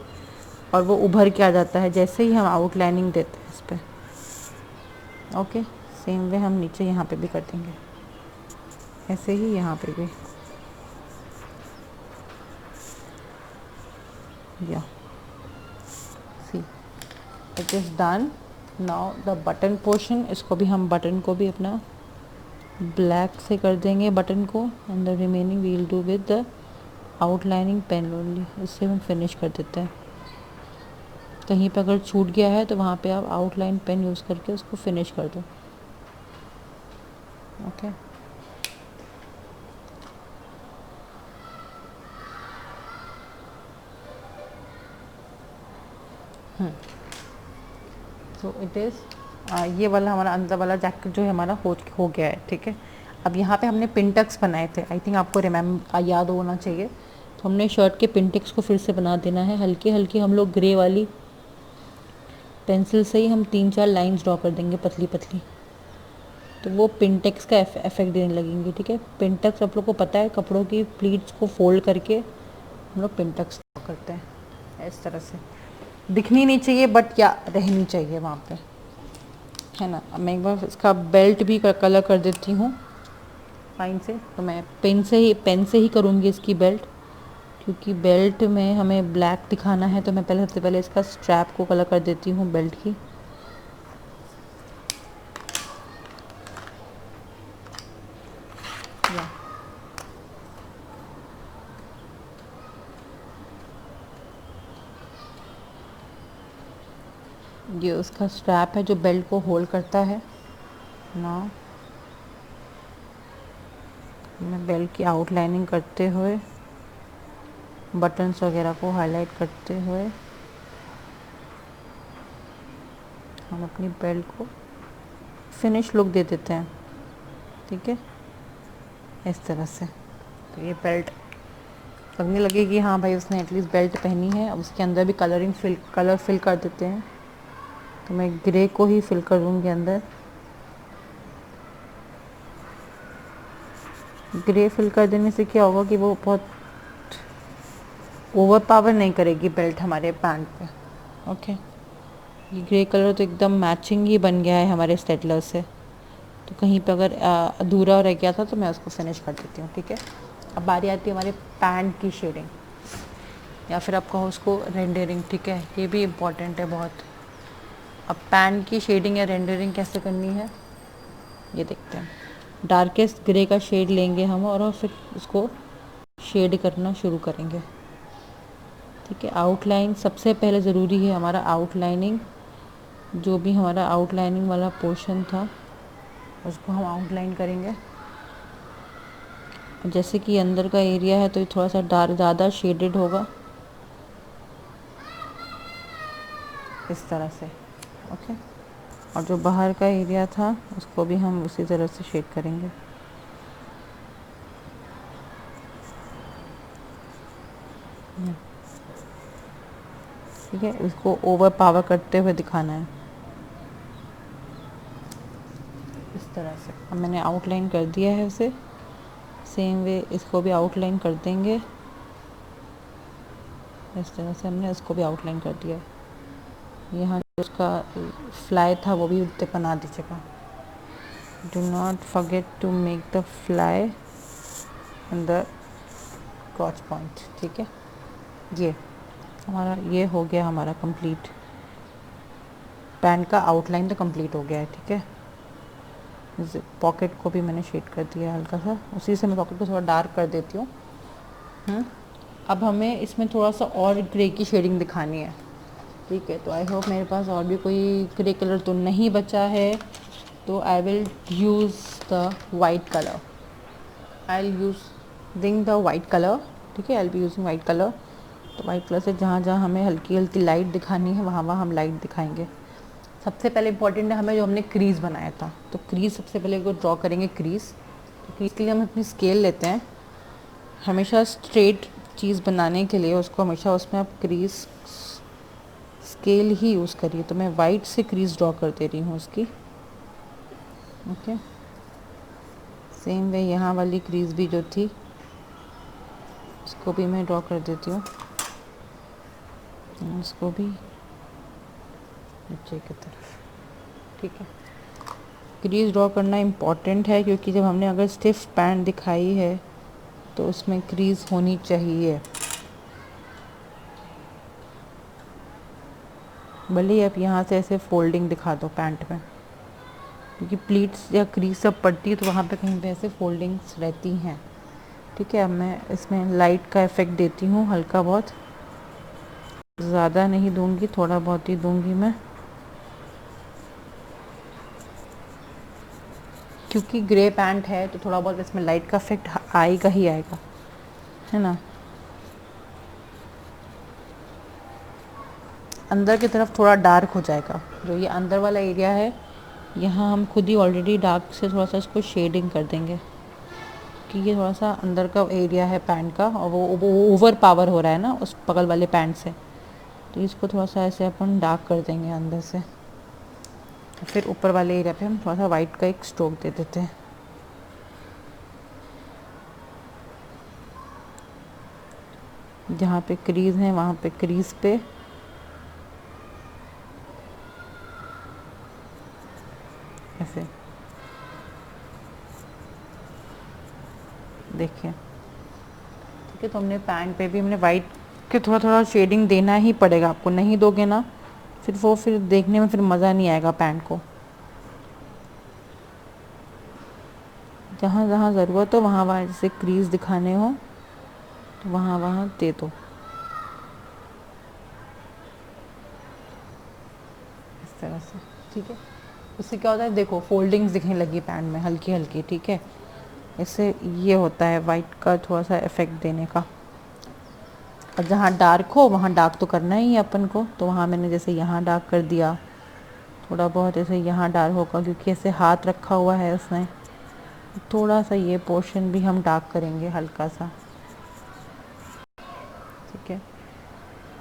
और वो उभर के आ जाता है जैसे ही हम आउटलाइनिंग देते हैं इस पर। ओके, सेम वे हम नीचे यहाँ पे भी कर देंगे, ऐसे ही यहाँ पे भी। या see it is done. Now the button portion, इसको भी हम बटन को भी अपना ब्लैक से कर देंगे बटन को, and the remaining we will do with the outlining pen only. इससे हम फिनिश कर देते हैं। कहीं पे अगर छूट गया है तो वहाँ पे आप आउटलाइन पेन यूज़ करके उसको फिनिश कर दो। ओके, सो इट इज़ ये वाला हमारा अंदर वाला जैकेट जो है हमारा हो गया है। ठीक है, अब यहाँ पे हमने पिनटक्स बनाए थे, आई थिंक आपको याद होना चाहिए। तो हमने शर्ट के पिनटक्स को फिर से बना देना है। हल्की हल्की हम लोग ग्रे वाली पेंसिल से ही हम 3-4 लाइंस ड्रॉ कर देंगे पतली पतली, तो वो पिनटेक्स का इफेक्ट देने लगेंगे। ठीक है, पिनटेक्स आप लोग को पता है, कपड़ों की प्लीट्स को फोल्ड करके हम लोग पिनटेक्स करते हैं इस तरह से। दिखनी नहीं चाहिए बट या रहनी चाहिए वहाँ पे, है ना। अब मैं एक बार इसका बेल्ट भी कलर कर देती हूँ फाइन से। तो मैं पेन से ही करूँगी इसकी बेल्ट, क्योंकि बेल्ट में हमें ब्लैक दिखाना है। तो मैं सबसे पहले इसका स्ट्रैप को कलर कर देती हूँ बेल्ट की। ये उसका स्ट्रैप है जो बेल्ट को होल्ड करता है ना। मैं बेल्ट की आउटलाइनिंग करते हुए, बटन्स वगैरह को हाईलाइट करते हुए हम अपनी बेल्ट को फिनिश लुक दे देते हैं, ठीक है, इस तरह से। तो ये बेल्ट लगने लगेगी हाँ भाई उसने एटलीस्ट बेल्ट पहनी है। अब उसके अंदर भी कलर फिल कर देते हैं। तो मैं ग्रे को ही फिल कर दूँगी अंदर। ग्रे फिल कर देने से क्या होगा कि वो बहुत ओवर पावर नहीं करेगी बेल्ट हमारे पैंट पे। ओके, ये ग्रे कलर तो एकदम मैचिंग ही बन गया है हमारे स्टेटलर से। तो कहीं पे अगर अधूरा रह गया था तो मैं उसको फिनिश कर देती हूँ, ठीक है। अब बारी आती है हमारे पैंट की शेडिंग, या फिर आप कहो उसको रेंडरिंग, ठीक है। ये भी इम्पॉर्टेंट है बहुत। अब पैंट की शेडिंग या रेंडरिंग कैसे करनी है ये देखते हैं। डार्केस्ट ग्रे का शेड लेंगे हम और फिर उसको शेड करना शुरू करेंगे, ठीक है। आउटलाइन सबसे पहले ज़रूरी है हमारा आउटलाइनिंग। जो भी हमारा आउटलाइनिंग वाला पोर्शन था उसको हम आउटलाइन करेंगे। जैसे कि अंदर का एरिया है तो ये थोड़ा सा डार्क ज़्यादा शेडेड होगा, इस तरह से, ओके। और जो बाहर का एरिया था उसको भी हम उसी तरह से शेड करेंगे। ठीक है, इसको ओवर पावर करते हुए दिखाना है इस तरह से। अब मैंने आउटलाइन कर दिया है उसे। सेम वे इसको भी आउटलाइन कर देंगे, इस तरह से हमने इसको भी आउटलाइन कर दिया है। यहाँ जो उसका फ्लाई था वो भी उतने बना दीजिएगा। Do not forget to make the fly in the crotch point, ठीक है। ये हो गया हमारा कंप्लीट। पैंट का आउटलाइन तो कंप्लीट हो गया है, ठीक है। पॉकेट को भी मैंने शेड कर दिया हल्का सा, उसी से मैं पॉकेट को थोड़ा डार्क कर देती हूँ। अब हमें इसमें थोड़ा सा और ग्रे की शेडिंग दिखानी है, ठीक है। तो आई होप मेरे पास और भी कोई ग्रे कलर तो नहीं बचा है। तो I will use the white colour. I will using the white colour, ठीक है। आई will be using white colour. तो वाइट कलर से जहाँ जहाँ हमें हल्की हल्की लाइट दिखानी है वहाँ वहाँ हम लाइट दिखाएंगे। सबसे पहले इंपॉर्टेंट है हमें जो हमने क्रीज़ बनाया था, तो क्रीज़ सबसे पहले को ड्रॉ करेंगे क्रीज़। तो क्रीज़ के लिए हम अपनी स्केल लेते हैं। हमेशा स्ट्रेट चीज़ बनाने के लिए उसको हमेशा उसमें आप क्रीज़ स्केल ही यूज़ करिए। तो मैं वाइट से क्रीज़ ड्रॉ कर दे रही हूँ उसकी, ओके। सेम वे यहाँ वाली क्रीज़ भी जो थी उसको भी मैं ड्रॉ कर देती हूँ, उसको भी नीचे की तरफ, ठीक है। क्रीज़ ड्रॉ करना इम्पॉर्टेंट है क्योंकि जब हमने अगर स्टिफ पैंट दिखाई है तो उसमें क्रीज़ होनी चाहिए। भले ही आप यहाँ से ऐसे फोल्डिंग दिखा दो पैंट में, क्योंकि प्लीट्स या क्रीज सब पड़ती है तो वहाँ पे कहीं पे ऐसे फोल्डिंग्स रहती हैं, ठीक है। अब मैं इसमें लाइट का इफ़ेक्ट देती हूँ हल्का बहुत, ज़्यादा नहीं दूंगी, थोड़ा बहुत ही दूंगी मैं, क्योंकि ग्रे पैंट है तो थोड़ा बहुत इसमें लाइट का इफेक्ट आएगा ही आएगा, है ना। अंदर की तरफ थोड़ा डार्क हो जाएगा, जो ये अंदर वाला एरिया है यहाँ हम खुद ही ऑलरेडी डार्क से थोड़ा सा इसको शेडिंग कर देंगे, कि ये थोड़ा सा अंदर का एरिया है पैंट का और वो ओवर पावर हो रहा है ना उस बगल वाले पैंट से। तो इसको थोड़ा सा ऐसे अपन डार्क कर देंगे अंदर से। फिर ऊपर वाले एरिया पे हम थोड़ा सा वाइट का एक स्ट्रोक दे देते हैं। जहाँ पे क्रीज़ है वहाँ पे क्रीज़ पे ऐसे देखिए। ठीक है, तो हमने पैंट पे भी हमने वाइट के थोड़ा थोड़ा शेडिंग देना ही पड़ेगा आपको, नहीं दोगे ना फिर देखने में फिर मज़ा नहीं आएगा पैंट को। जहाँ जहाँ ज़रूरत हो वहाँ वहाँ जैसे क्रीज दिखाने हो तो वहाँ वहाँ दे दो इस तरह से। ठीक है, उससे क्या होता है, देखो फोल्डिंग्स दिखने लगी पैंट में हल्की हल्की। ठीक है, इससे ये होता है वाइट का थोड़ा सा इफ़ेक्ट देने का। और जहाँ डार्क हो वहाँ डार्क तो करना ही है अपन को, तो वहाँ मैंने जैसे यहाँ डार्क कर दिया, थोड़ा बहुत ऐसे यहाँ डार्क होगा क्योंकि ऐसे हाथ रखा हुआ है उसने। थोड़ा सा ये पोर्शन भी हम डार्क करेंगे हल्का सा। ठीक है,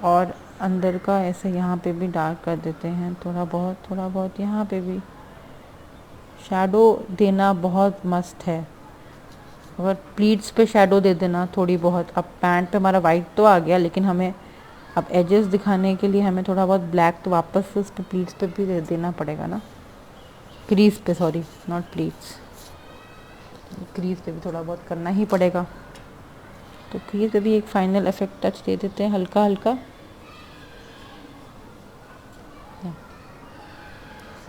और अंदर का ऐसे यहाँ पे भी डार्क कर देते हैं थोड़ा बहुत यहाँ पे भी। शैडो देना बहुत मस्त है, अगर प्लीट्स पे शैडो दे देना थोड़ी बहुत। अब पैंट पे हमारा वाइट तो आ गया, लेकिन हमें अब एजेस दिखाने के लिए हमें थोड़ा बहुत ब्लैक तो वापस से उस पर प्लीट्स पे भी दे देना पड़ेगा ना, क्रीज पे, सॉरी नॉट प्लीट्स, क्रीज पे भी थोड़ा बहुत करना ही पड़ेगा। तो क्रीज पे भी एक फाइनल इफेक्ट टच दे देते हैं हल्का हल्का,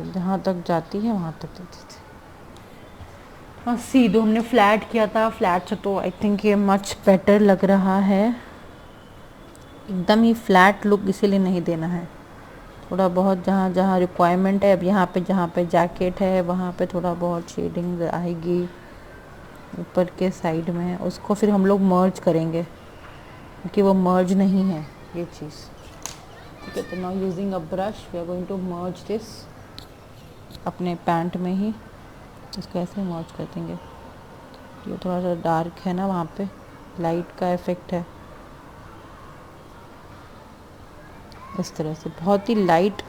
जहाँ तक जाती है वहाँ तक दे देते हैं। हाँ, सीधो हमने फ्लैट किया था, फ्लैट से तो आई थिंक ये मच बेटर लग रहा है। एकदम ही फ्लैट लुक इसीलिए नहीं देना है, थोड़ा बहुत जहाँ जहाँ रिक्वायरमेंट है। अब यहाँ पे जहाँ पे जैकेट है वहाँ पे थोड़ा बहुत शेडिंग आएगी ऊपर के साइड में, उसको फिर हम लोग मर्ज करेंगे क्योंकि वो मर्ज नहीं है ये चीज़। ठीक है, तो now using a brush we are going to merge this अपने पैंट में ही, इसको ऐसे मर्ज कर देंगे। ये थोड़ा सा डार्क है ना, वहाँ पे लाइट का इफ़ेक्ट है। इस तरह से बहुत ही लाइट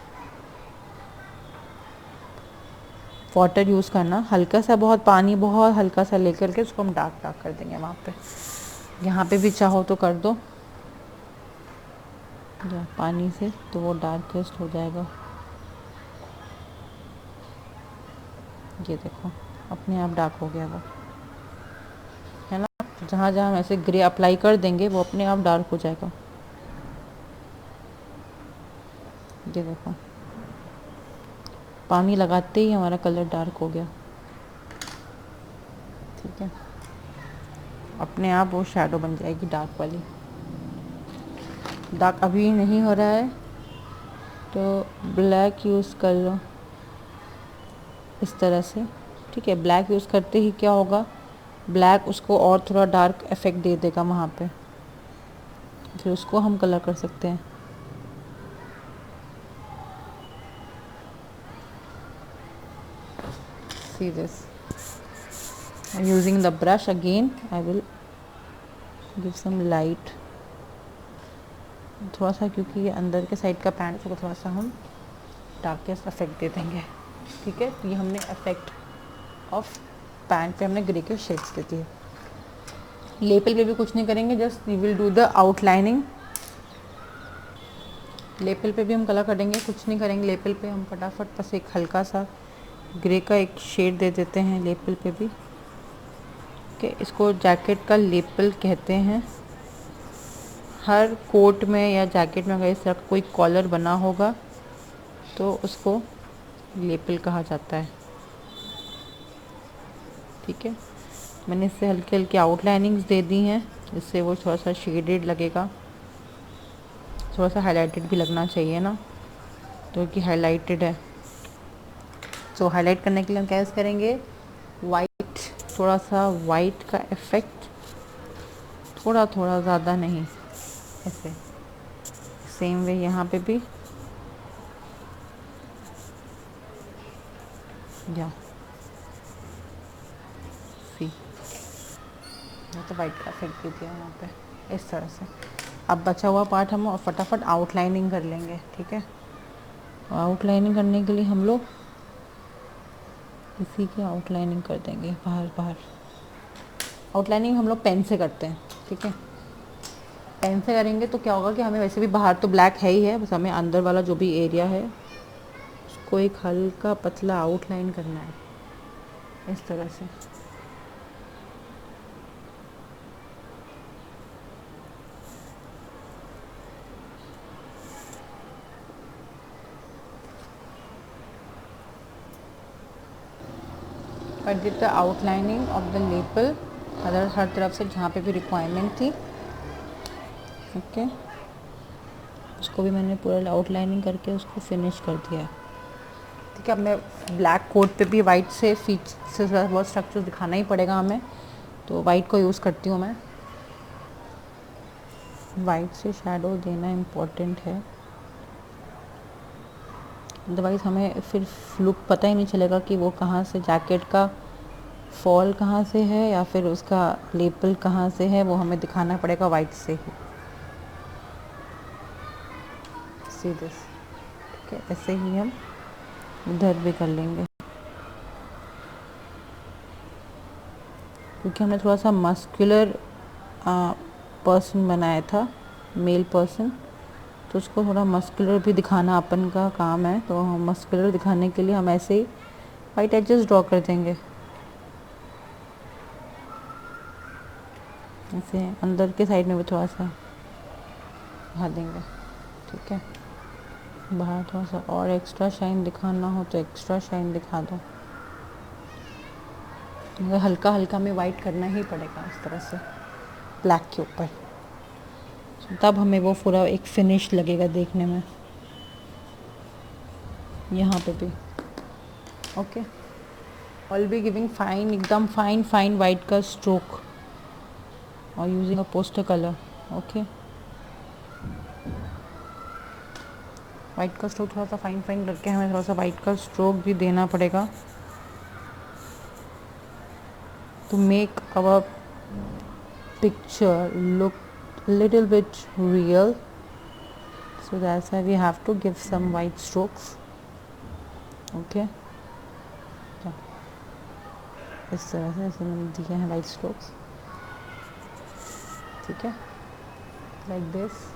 वाटर यूज़ करना, हल्का सा बहुत पानी बहुत हल्का सा लेकर के उसको हम डार्क कर देंगे वहाँ पे। यहाँ पे भी चाहो तो कर दो या पानी से, तो वो डार्केस्ट हो जाएगा। ये देखो अपने आप डार्क हो गया वो, है ना। जहाँ जहाँ हम ऐसे ग्रे अप्लाई कर देंगे वो अपने आप डार्क हो जाएगा। ये देखो पानी लगाते ही हमारा कलर डार्क हो गया। ठीक है, अपने आप वो शैडो बन जाएगी डार्क वाली। डार्क अभी नहीं हो रहा है तो ब्लैक यूज़ कर लो इस तरह से। ठीक है, ब्लैक यूज़ करते ही क्या होगा, ब्लैक उसको और थोड़ा डार्क इफेक्ट दे देगा वहाँ पे, फिर उसको हम कलर कर सकते हैं। See this, I'm using the brush again, I will give some light थोड़ा सा, क्योंकि ये अंदर के साइड का पैंट, उसको थोड़ा सा हम डार्केस्ट इफेक्ट दे देंगे। ठीक है, तो ये हमने इफेक्ट ऑफ पैंट पे हमने ग्रे के शेड्स दे दिए। लेपल पे भी कुछ नहीं करेंगे, just we will do the outlining. Lapel पे भी हम कलर करेंगे, कुछ नहीं करेंगे लेपल पे, हम फटाफट बस एक हल्का सा ग्रे का एक शेड दे देते हैं लेपल पे भी। कि इसको जैकेट का लेपल कहते हैं। हर कोट में या जैकेट में अगर इस तरह कोई कॉलर बना होगा तो उसको लेपल कहा जाता है। ठीक है, मैंने इससे हल्की हल्की आउटलाइनिंग्स दे दी हैं, जिससे वो थोड़ा सा शेडेड लगेगा, थोड़ा सा हाईलाइटेड भी लगना चाहिए ना, तो कि हाईलाइटेड है। तो हाईलाइट करने के लिए हम क्या यूज़ करेंगे, वाइट, थोड़ा सा वाइट का इफ़ेक्ट, थोड़ा थोड़ा, ज़्यादा नहीं, ऐसे। सेम वे यहाँ पे भी, या सी, तो वाइट का इफेक्ट दे दिया यहाँ पे इस तरह से। अब बचा हुआ पार्ट हम फटाफट आउटलाइनिंग कर लेंगे। ठीक है, आउटलाइनिंग करने के लिए हम लोग इसी की आउटलाइनिंग कर देंगे बाहर बाहर। आउटलाइनिंग हम लोग पेन से करते हैं। ठीक है, पेन से करेंगे तो क्या होगा कि हमें वैसे भी बाहर तो ब्लैक है ही है, बस हमें अंदर वाला जो भी एरिया है को एक हल्का पतला आउटलाइन करना है इस तरह से। I did the outlining of the lapel हर तरफ से जहाँ पे भी रिक्वायरमेंट थी। ओके, उसको भी मैंने पूरा आउटलाइनिंग करके उसको फिनिश कर दिया। ठीक है, अब मैं ब्लैक कोट पे भी वाइट से फीचर से बहुत स्ट्रक्चर दिखाना ही पड़ेगा हमें, तो वाइट को यूज़ करती हूँ मैं। वाइट से शैडो देना इम्पोर्टेंट है, अदरवाइज़ हमें फिर लुक पता ही नहीं चलेगा कि वो कहाँ से जैकेट का फॉल कहाँ से है या फिर उसका लेपल कहाँ से है, वो हमें दिखाना पड़ेगा वाइट से ही। See this. ठीक है, ऐसे ही हम उधर भी कर लेंगे, क्योंकि हमने थोड़ा सा मस्कुलर पर्सन बनाया था, मेल पर्सन, तो उसको थोड़ा मस्कुलर भी दिखाना अपन का काम है। तो हम मस्कुलर दिखाने के लिए हम ऐसे ही वाइट एजेस ड्रॉ कर देंगे, ऐसे अंदर के साइड में भी थोड़ा सा दिखा देंगे। ठीक है, बाहर थोड़ा सा और एक्स्ट्रा शाइन दिखाना हो तो एक्स्ट्रा शाइन दिखा दो, मगर हल्का हल्का में वाइट करना ही पड़ेगा इस तरह से ब्लैक के ऊपर, तब हमें वो पूरा एक फिनिश लगेगा देखने में। यहाँ पे भी okay, all be giving fine, एकदम फाइन फाइन वाइट का स्ट्रोक और using a poster colour. Okay, white का स्ट्रोक थोड़ा सा फाइन फाइन करके हमें थोड़ा सा वाइट का स्ट्रोक भी देना पड़ेगा to make our picture look little bit real, so that's why we have to give some white strokes. Okay, इस तरह से ऐसे मैंने दिए हैं वाइट स्ट्रोक्स। ठीक है, like this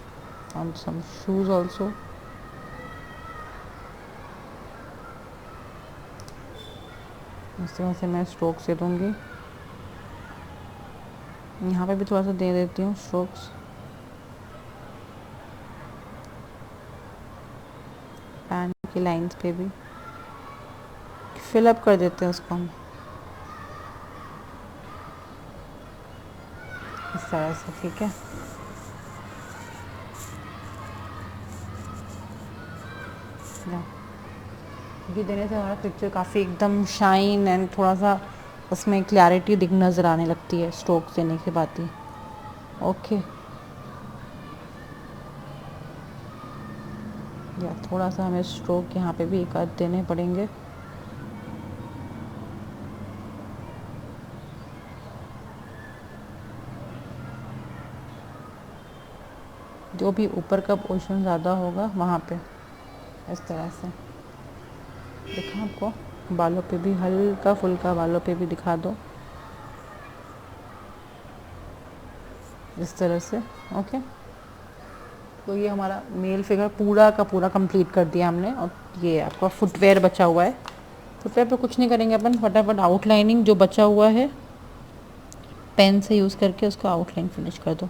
on some shoes also। इस तरह से मैं स्ट्रोक्स दे दूँगी, यहाँ पे भी थोड़ा सा दे देती हूँ स्ट्रोक्स, पैंट की लाइंस पे भी फिल अप कर देते हैं उसको हम इस तरह से। ठीक है, ये देने से हमारा पिक्चर काफ़ी एकदम शाइन एंड थोड़ा सा उसमें क्लैरिटी दिख नज़र आने लगती है स्ट्रोक देने के बाद ही। ओके, या थोड़ा सा हमें स्ट्रोक यहाँ पे भी एक आध देने पड़ेंगे। जो भी ऊपर का पोर्शन ज़्यादा होगा वहाँ पे इस तरह से दिखा आपको, बालों पे भी हल्का फुल्का बालों पे भी दिखा दो इस तरह से। ओके, तो ये हमारा मेल फिगर पूरा का पूरा कंप्लीट कर दिया हमने। और ये आपका फुटवेयर बचा हुआ है, फुटवेयर पे कुछ नहीं करेंगे अपन, फटाफट आउटलाइनिंग जो बचा हुआ है पेन से यूज़ करके उसको आउटलाइन फिनिश कर दो।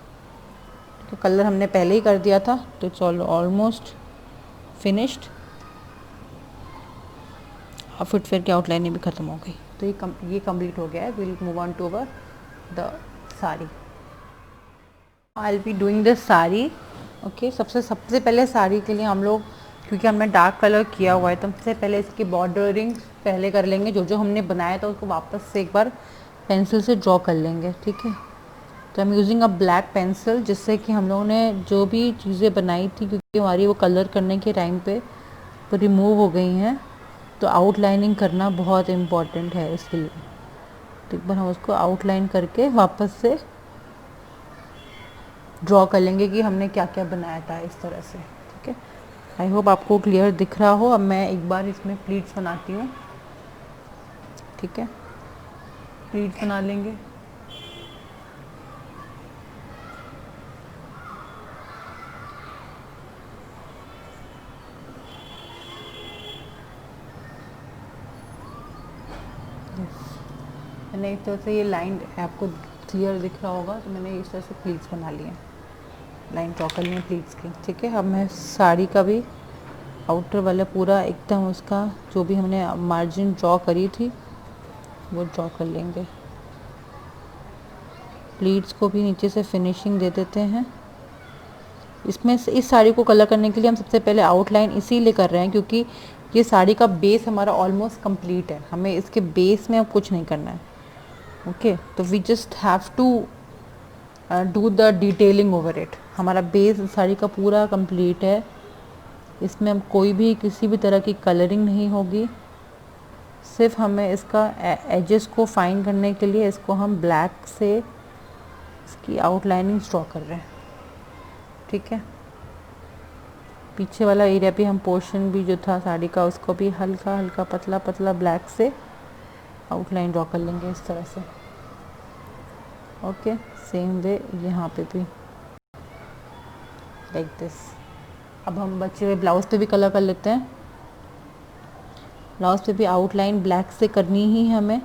तो कलर हमने पहले ही कर दिया था, तो इट्स ऑलमोस्ट फिनिश्ड। अब फुटवेयर की आउटलाइनिंग भी ख़त्म हो गई, तो ये कंप्लीट हो गया है। Will move on to our the sari. I will be doing the sari. Okay, सबसे पहले साड़ी के लिए हम लोग, क्योंकि हमने डार्क कलर किया हुआ है, तो सबसे पहले इसकी बॉर्डरिंग पहले कर लेंगे। जो जो हमने बनाया था उसको वापस से एक बार पेंसिल से ड्रॉ कर लेंगे। ठीक है, तो I am using a black pencil, जिससे कि हम लोगों ने जो भी चीज़ें बनाई थी, क्योंकि हमारी वो कलर करने के टाइम पे वो रिमूव हो गई हैं, तो आउटलाइनिंग करना बहुत इम्पॉर्टेंट है इसके लिए। तो एक बार हम उसको आउटलाइन करके वापस से ड्रॉ कर लेंगे कि हमने क्या क्या बनाया था इस तरह से। ठीक है, आई होप आपको क्लियर दिख रहा हो। अब मैं एक बार इसमें प्लीट्स बनाती हूँ। ठीक है, प्लीट्स बना लेंगे। मैंने इस तरह से ये लाइन आपको क्लियर दिख रहा होगा, तो मैंने इस तरह से प्लीट्स बना लिए हैं, लाइन ड्रॉ कर ली है प्लीट्स की। ठीक है, अब मैं साड़ी का भी आउटर वाला पूरा एकदम उसका जो भी हमने मार्जिन ड्रॉ करी थी वो ड्रॉ कर लेंगे। प्लीट्स को भी नीचे से फिनिशिंग दे देते हैं। इसमें से इस साड़ी को कलर करने के लिए हम सबसे पहले आउटलाइन इसीलिए कर रहे हैं क्योंकि ये साड़ी का बेस हमारा ऑलमोस्ट कंप्लीट है, हमें इसके बेस में अब कुछ नहीं करना है। ओके, तो we just have to do the detailing over it. हमारा बेस साड़ी का पूरा कंप्लीट है, इसमें हम कोई भी किसी भी तरह की कलरिंग नहीं होगी। सिर्फ हमें इसका एजेस को फाइन करने के लिए इसको हम ब्लैक से इसकी आउटलाइनिंग ड्रॉ कर रहे हैं। ठीक है, पीछे वाला एरिया भी हम पोर्शन भी जो था साड़ी का उसको भी हल्का हल्का पतला पतला ब्लैक से आउटलाइन ड्रॉ कर लेंगे इस तरह से। ओके, सेम वे यहाँ पे भी लाइक दिस। अब हम बचे हुए ब्लाउज़ पे भी कलर कर लेते हैं। ब्लाउज़ पे भी आउटलाइन ब्लैक से करनी ही है हमें,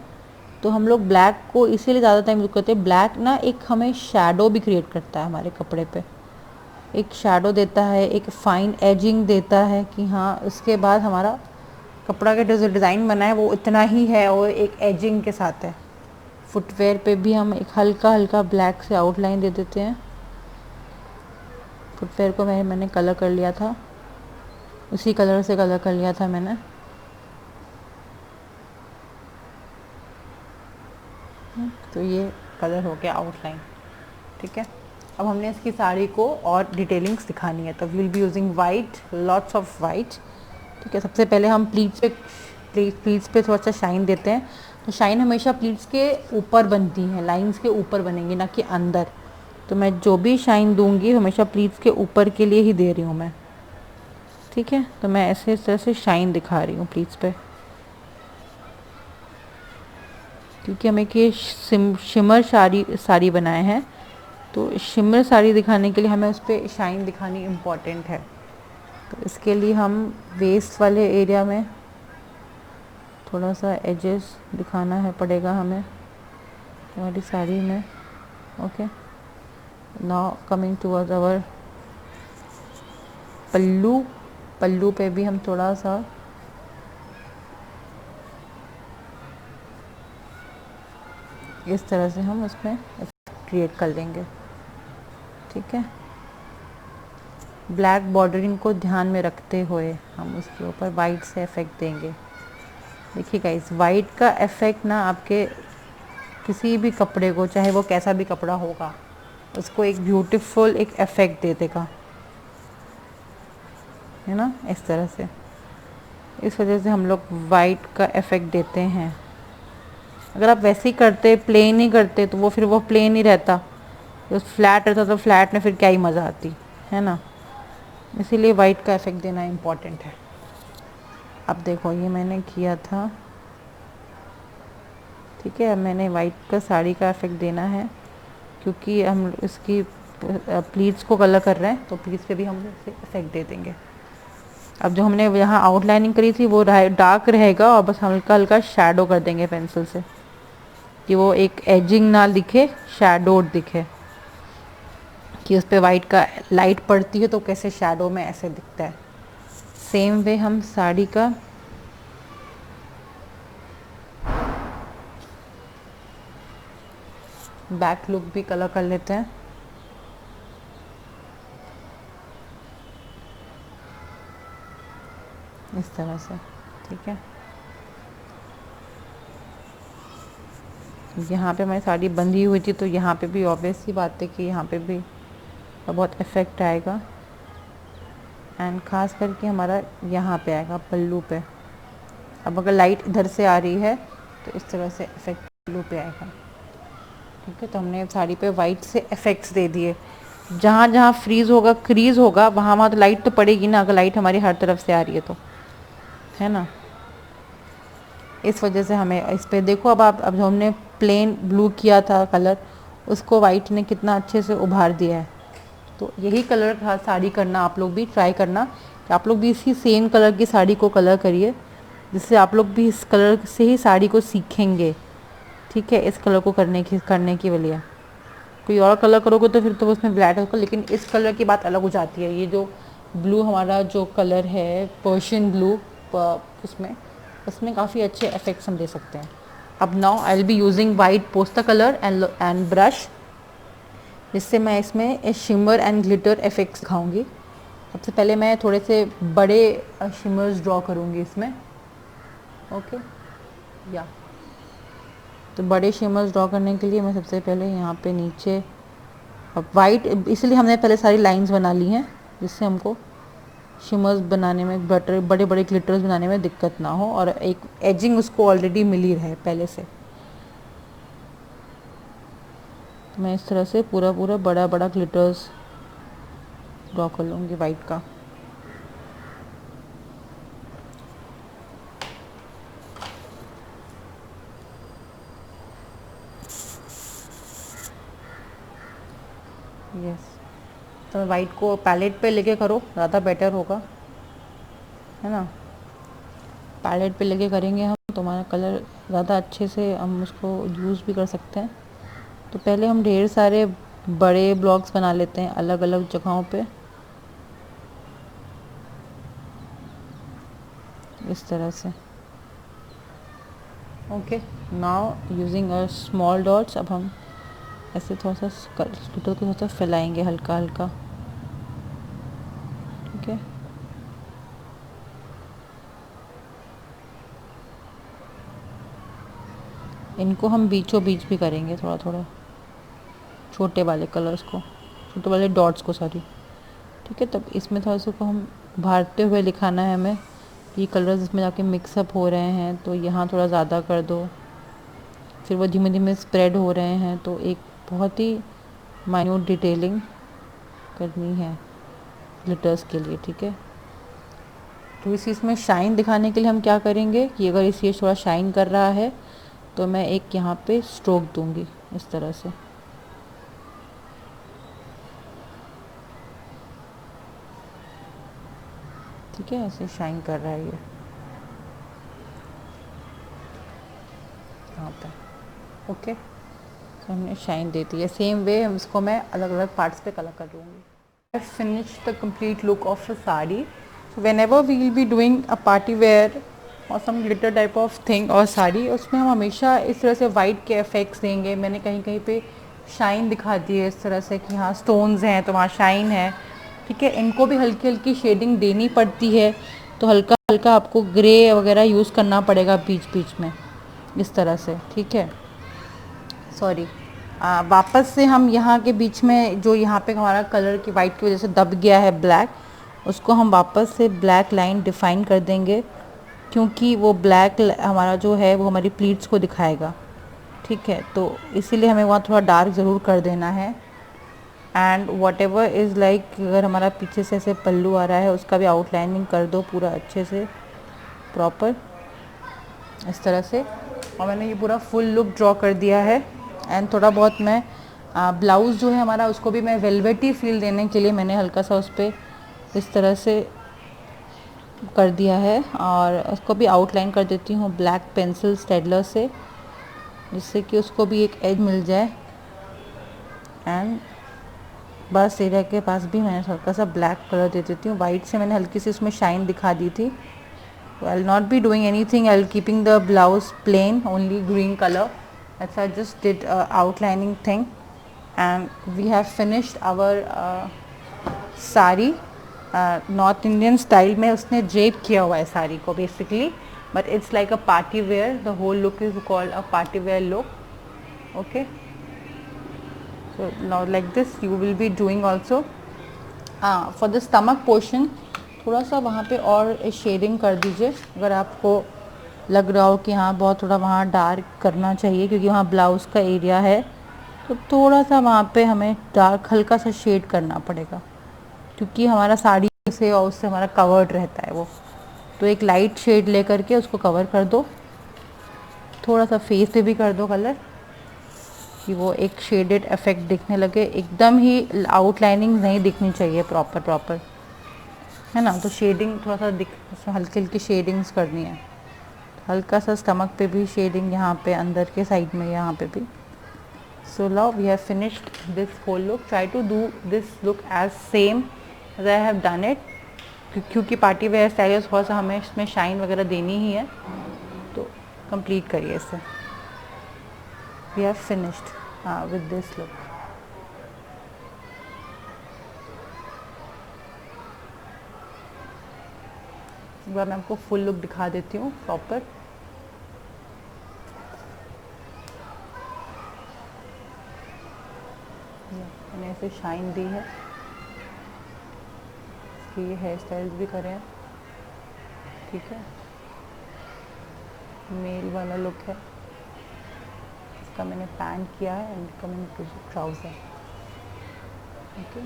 तो हम लोग ब्लैक को इसीलिए ज़्यादा टाइम यूज़ करते हैं। ब्लैक ना एक हमें शैडो भी क्रिएट करता है हमारे कपड़े पे, एक शैडो देता है, एक फाइन एजिंग देता है कि हाँ उसके बाद हमारा कपड़ा का जो डिज़ाइन बना है वो इतना ही है और एक एजिंग के साथ है। फुटवेयर पे भी हम एक हल्का हल्का ब्लैक से आउटलाइन दे देते हैं। फुटवेयर को मैंने कलर कर लिया था, उसी कलर से कलर कर लिया था मैंने। तो ये कलर हो गया आउटलाइन। ठीक है, अब हमने इसकी साड़ी को और डिटेलिंग्स दिखानी है, तो we will be using white, lots of white. ठीक है, सबसे पहले हम प्लीट्स पे थोड़ा सा शाइन देते हैं। तो शाइन हमेशा प्लीट्स के ऊपर बनती है, लाइंस के ऊपर बनेंगी, ना कि अंदर। तो मैं जो भी शाइन दूंगी हमेशा प्लीट्स के ऊपर के लिए ही दे रही हूँ मैं। ठीक है, तो मैं ऐसे इस तरह से शाइन दिखा रही हूँ प्लीट्स पे, क्योंकि हमें कि शिमर साड़ी बनाए हैं, तो शिमर साड़ी दिखाने के लिए हमें उस पर शाइन दिखानी इम्पॉर्टेंट है। तो इसके लिए हम वेस्ट वाले एरिया में थोड़ा सा एजेस दिखाना है पड़ेगा हमें हमारी साड़ी में। Okay, now coming towards our pallu पे भी हम थोड़ा सा इस तरह से हम उसमें क्रिएट कर लेंगे। ठीक है, ब्लैक बॉर्डरिंग को ध्यान में रखते हुए हम उसके ऊपर वाइट से इफ़ेक्ट देंगे। देखिए गाइस, वाइट का इफ़ेक्ट ना आपके किसी भी कपड़े को, चाहे वो कैसा भी कपड़ा होगा, उसको एक ब्यूटीफुल एक इफ़ेक्ट दे देगा, है ना, इस तरह से। इस वजह से हम लोग वाइट का इफ़ेक्ट देते हैं। अगर आप वैसे ही करते, प्लेन ही करते, तो वो फिर वो प्लेन ही रहता, तो फ्लैट रहता, तो फ्लैट में फिर क्या ही मज़ा आती है ना। इसीलिए वाइट का इफ़ेक्ट देना इम्पॉर्टेंट है। अब देखो ये मैंने किया था। ठीक है, अब मैंने वाइट का साड़ी का इफ़ेक्ट देना है, क्योंकि हम इसकी प्लीट्स को कलर कर रहे हैं, तो प्लीट्स पे भी हम इसे इफ़ेक्ट दे देंगे। अब जो हमने यहाँ आउटलाइनिंग करी थी वो डार्क रहेगा, और बस हल्का हल्का शैडो कर देंगे पेंसिल से, कि वो एक एजिंग ना दिखे, शैडोड दिखे, कि उस पर वाइट का लाइट पड़ती है तो कैसे शैडो में ऐसे दिखता है। सेम वे हम साड़ी का बैक लुक भी कलर कर लेते हैं। इस तरह से। ठीक है, यहाँ पे हमारी साड़ी बंधी हुई थी, तो यहाँ पे भी ऑब्वियस सी बात है कि यहाँ पे भी बहुत इफ़ेक्ट आएगा, एंड ख़ास करके हमारा यहाँ पे आएगा पल्लू पे। अब अगर लाइट इधर से आ रही है तो इस तरह से इफ़ेक्ट पल्लू पे आएगा। ठीक है, तो हमने साड़ी पे वाइट से इफ़ेक्ट्स दे दिए। जहाँ जहाँ फ्रीज़ होगा, क्रीज होगा, वहाँ वहाँ तो लाइट तो पड़ेगी ना, अगर लाइट हमारी हर तरफ से आ रही है तो, है ना। इस वजह से हमें इस पे देखो, अब जो हमने प्लेन ब्लू किया था कलर, उसको वाइट ने कितना अच्छे से उभार दिया है। तो यही कलर था साड़ी करना, आप लोग भी ट्राई करना कि आप लोग भी इसी सेम कलर की साड़ी को कलर करिए, जिससे आप लोग भी इस कलर से ही साड़ी को सीखेंगे। ठीक है, इस कलर को करने के लिए। कोई और कलर करोगे तो फिर तो उसमें ब्लैक होगा, लेकिन इस कलर की बात अलग हो जाती है। ये जो ब्लू हमारा जो कलर है पर्शियन ब्लू, उसमें काफ़ी अच्छे इफेक्ट्स हम दे सकते हैं। अब now I will be using white poster colour and brush, जिससे मैं इसमें शिमर एंड ग्लिटर इफेक्ट्स दिखाऊंगी। सबसे पहले मैं थोड़े से बड़े शिमर्स ड्रॉ करूंगी इसमें। ओके या तो बड़े शिमर्स ड्रॉ करने के लिए मैं सबसे पहले यहाँ पे नीचे वाइट, इसलिए हमने पहले सारी लाइंस बना ली हैं जिससे हमको शिमर्स बनाने में, बड़े बड़े ग्लिटर्स बनाने में दिक्कत ना हो, और एक एजिंग उसको ऑलरेडी मिल ही रहे पहले से। तो मैं इस तरह से पूरा बड़ा बड़ा ग्लिटर्स ड्रॉ कर लूँगी वाइट का। यस, तो वाइट को पैलेट पे लेके करो, ज़्यादा बेटर होगा, है ना। पैलेट पे लेके करेंगे हम तो हमारा कलर ज़्यादा अच्छे से हम उसको यूज़ भी कर सकते हैं। तो पहले हम ढेर सारे बड़े ब्लॉक्स बना लेते हैं अलग अलग जगहों पे, इस तरह से। Okay, now using a small dots, अब हम ऐसे थोड़ा सा स्कूटर को थोड़ा सा फैलाएंगे हल्का हल्का, ठीक है। इनको हम बीचों बीच भी करेंगे थोड़ा थोड़ा, छोटे वाले कलर्स को, छोटे वाले डॉट्स को, सॉरी, ठीक है। तब इसमें थोड़ा सा को हम उभारते हुए दिखाना है हमें, ये कलर्स इसमें जाके मिक्सअप हो रहे हैं, तो यहाँ थोड़ा ज़्यादा कर दो, फिर वो धीमे धीमे स्प्रेड हो रहे हैं, तो एक बहुत ही माइन्यूट डिटेलिंग करनी है ग्लिटर्स के लिए, ठीक है। तो इस इसमें शाइन दिखाने के लिए हम क्या करेंगे कि अगर इसे थोड़ा शाइन कर रहा है तो मैं एक यहाँ पे स्ट्रोक दूंगी इस तरह से, ठीक है, ऐसे शाइन कर रहा है ये यहाँ पे। ओके, तो हमने शाइन दे दी है। सेम वे हम इसको मैं अलग अलग पार्ट्स पे कलर कर दूँगी। I finish the complete look of a sari. So whenever we will be doing a party wear और some glitter type of thing और साड़ी, उसमें हम हमेशा इस तरह से वाइट के इफेक्ट्स देंगे। मैंने कहीं कहीं पे शाइन दिखा दी है इस तरह से कि हाँ स्टोन्स हैं तो वहाँ शाइन है, ठीक है। इनको भी हल्की हल्की शेडिंग देनी पड़ती है, तो हल्का हल्का आपको ग्रे वगैरह यूज़ करना पड़ेगा बीच बीच में इस तरह से, ठीक है। सॉरी, वापस से हम यहाँ के बीच में जो यहाँ पे हमारा कलर की वाइट की वजह से दब गया है ब्लैक, उसको हम वापस से ब्लैक लाइन डिफाइन कर देंगे, क्योंकि वो ब्लैक हमारा जो है वो हमारी प्लीट्स को दिखाएगा, ठीक है। तो इसीलिए हमें वहाँ थोड़ा डार्क ज़रूर कर देना है। And what ever is like, अगर हमारा पीछे से ऐसे पल्लू आ रहा है उसका भी आउटलाइनिंग कर दो पूरा अच्छे से प्रॉपर इस तरह से। और मैंने ये पूरा फुल लुक ड्रॉ कर दिया है। एंड थोड़ा बहुत मैं ब्लाउज़ जो है हमारा उसको भी मैं वेलवेटी फील देने के लिए मैंने हल्का सा उस पर इस तरह से कर दिया है, और उसको भी आउटलाइन कर देती हूँ ब्लैक पेंसिल स्टेडलर से, जिससे कि उसको भी एक एज मिल जाए। एंड बस एरिया के पास भी मैंने हल्का सा ब्लैक कलर दे देती हूँ। वाइट से मैंने हल्की सी उसमें शाइन दिखा दी थी। I will not be doing anything, I will keeping the blouse plane, only green colour, as I just did outlining thing, and we have finished our sari. North Indian style में उसने ड्रेप किया हुआ है साड़ी को basically, but it's like a party wear, the whole look is called a party wear look. Okay, so now like this you will be doing also. For the stomach portion थोड़ा सा वहाँ पे और शेडिंग कर दीजिए, अगर आपको लग रहा हो कि हाँ बहुत थोड़ा वहाँ डार्क करना चाहिए, क्योंकि वहाँ ब्लाउज़ का एरिया है, तो थोड़ा सा वहाँ पे हमें डार्क हल्का सा शेड करना पड़ेगा, क्योंकि हमारा साड़ी से और उससे हमारा कवर्ड रहता है वो। तो एक लाइट शेड ले करके उसको कवर कर दो, थोड़ा सा फेस पे भी कर दो कलर, कि वो एक शेडेड इफेक्ट दिखने लगे। एकदम ही आउटलाइनिंग नहीं दिखनी चाहिए प्रॉपर, है ना। तो शेडिंग थोड़ा सा हल्की हल्की शेडिंग्स करनी है, हल्का सा स्टमक पे भी शेडिंग, यहाँ पे अंदर के साइड में यहाँ पे भी. So now we have finished this whole look. Try to do this look as same as I have done it. क्योंकि पार्टी वेयर स्टाइल है, थोड़ा सा हमें इसमें शाइन वगैरह देनी ही है, तो कंप्लीट करिए इसे. We have finished with this look. एक बार मैं आपको फुल लुक दिखा देती हूँ प्रॉपर. मैंने ऐसे शाइन दी है, इसकी ये हेयर स्टाइल्स भी करें हैं. ठीक है, मेल वाला लुक है. इसका मैंने पैंट किया है and coming to trouser. Okay,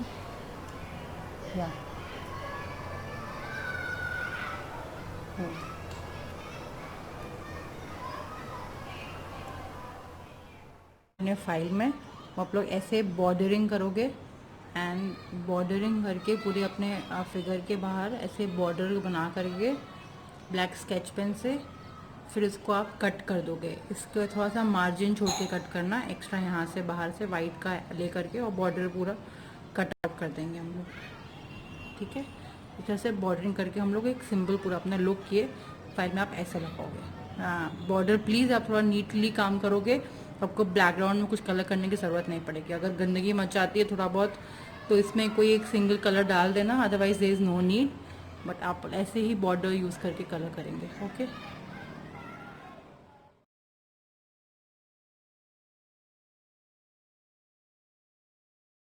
या फाइल में आप लोग ऐसे बॉर्डरिंग करोगे एंड बॉर्डरिंग करके पूरे अपने फिगर के बाहर ऐसे बॉर्डर बना करके ब्लैक स्केच पेन से फिर इसको आप कट कर दोगे. इसको थोड़ा सा मार्जिन छोड़ के कट करना, एक्स्ट्रा यहाँ से बाहर से वाइट का ले करके, और बॉर्डर पूरा कट आउट कर देंगे हम लोग. ठीक है, इस तरह से बॉर्डरिंग करके हम लोग एक सिंपल पूरा अपना लुक किए. फाइल में आप ऐसे लगाओगे. हाँ, बॉर्डर प्लीज़ आप थोड़ा नीटली काम करोगे, आपको बैकग्राउंड में कुछ कलर करने की ज़रूरत नहीं पड़ेगी. अगर गंदगी मच आती है थोड़ा बहुत तो इसमें कोई एक सिंगल कलर डाल देना, otherwise there is no need. But आप ऐसे ही बॉर्डर यूज़ करके कलर करेंगे. ओके.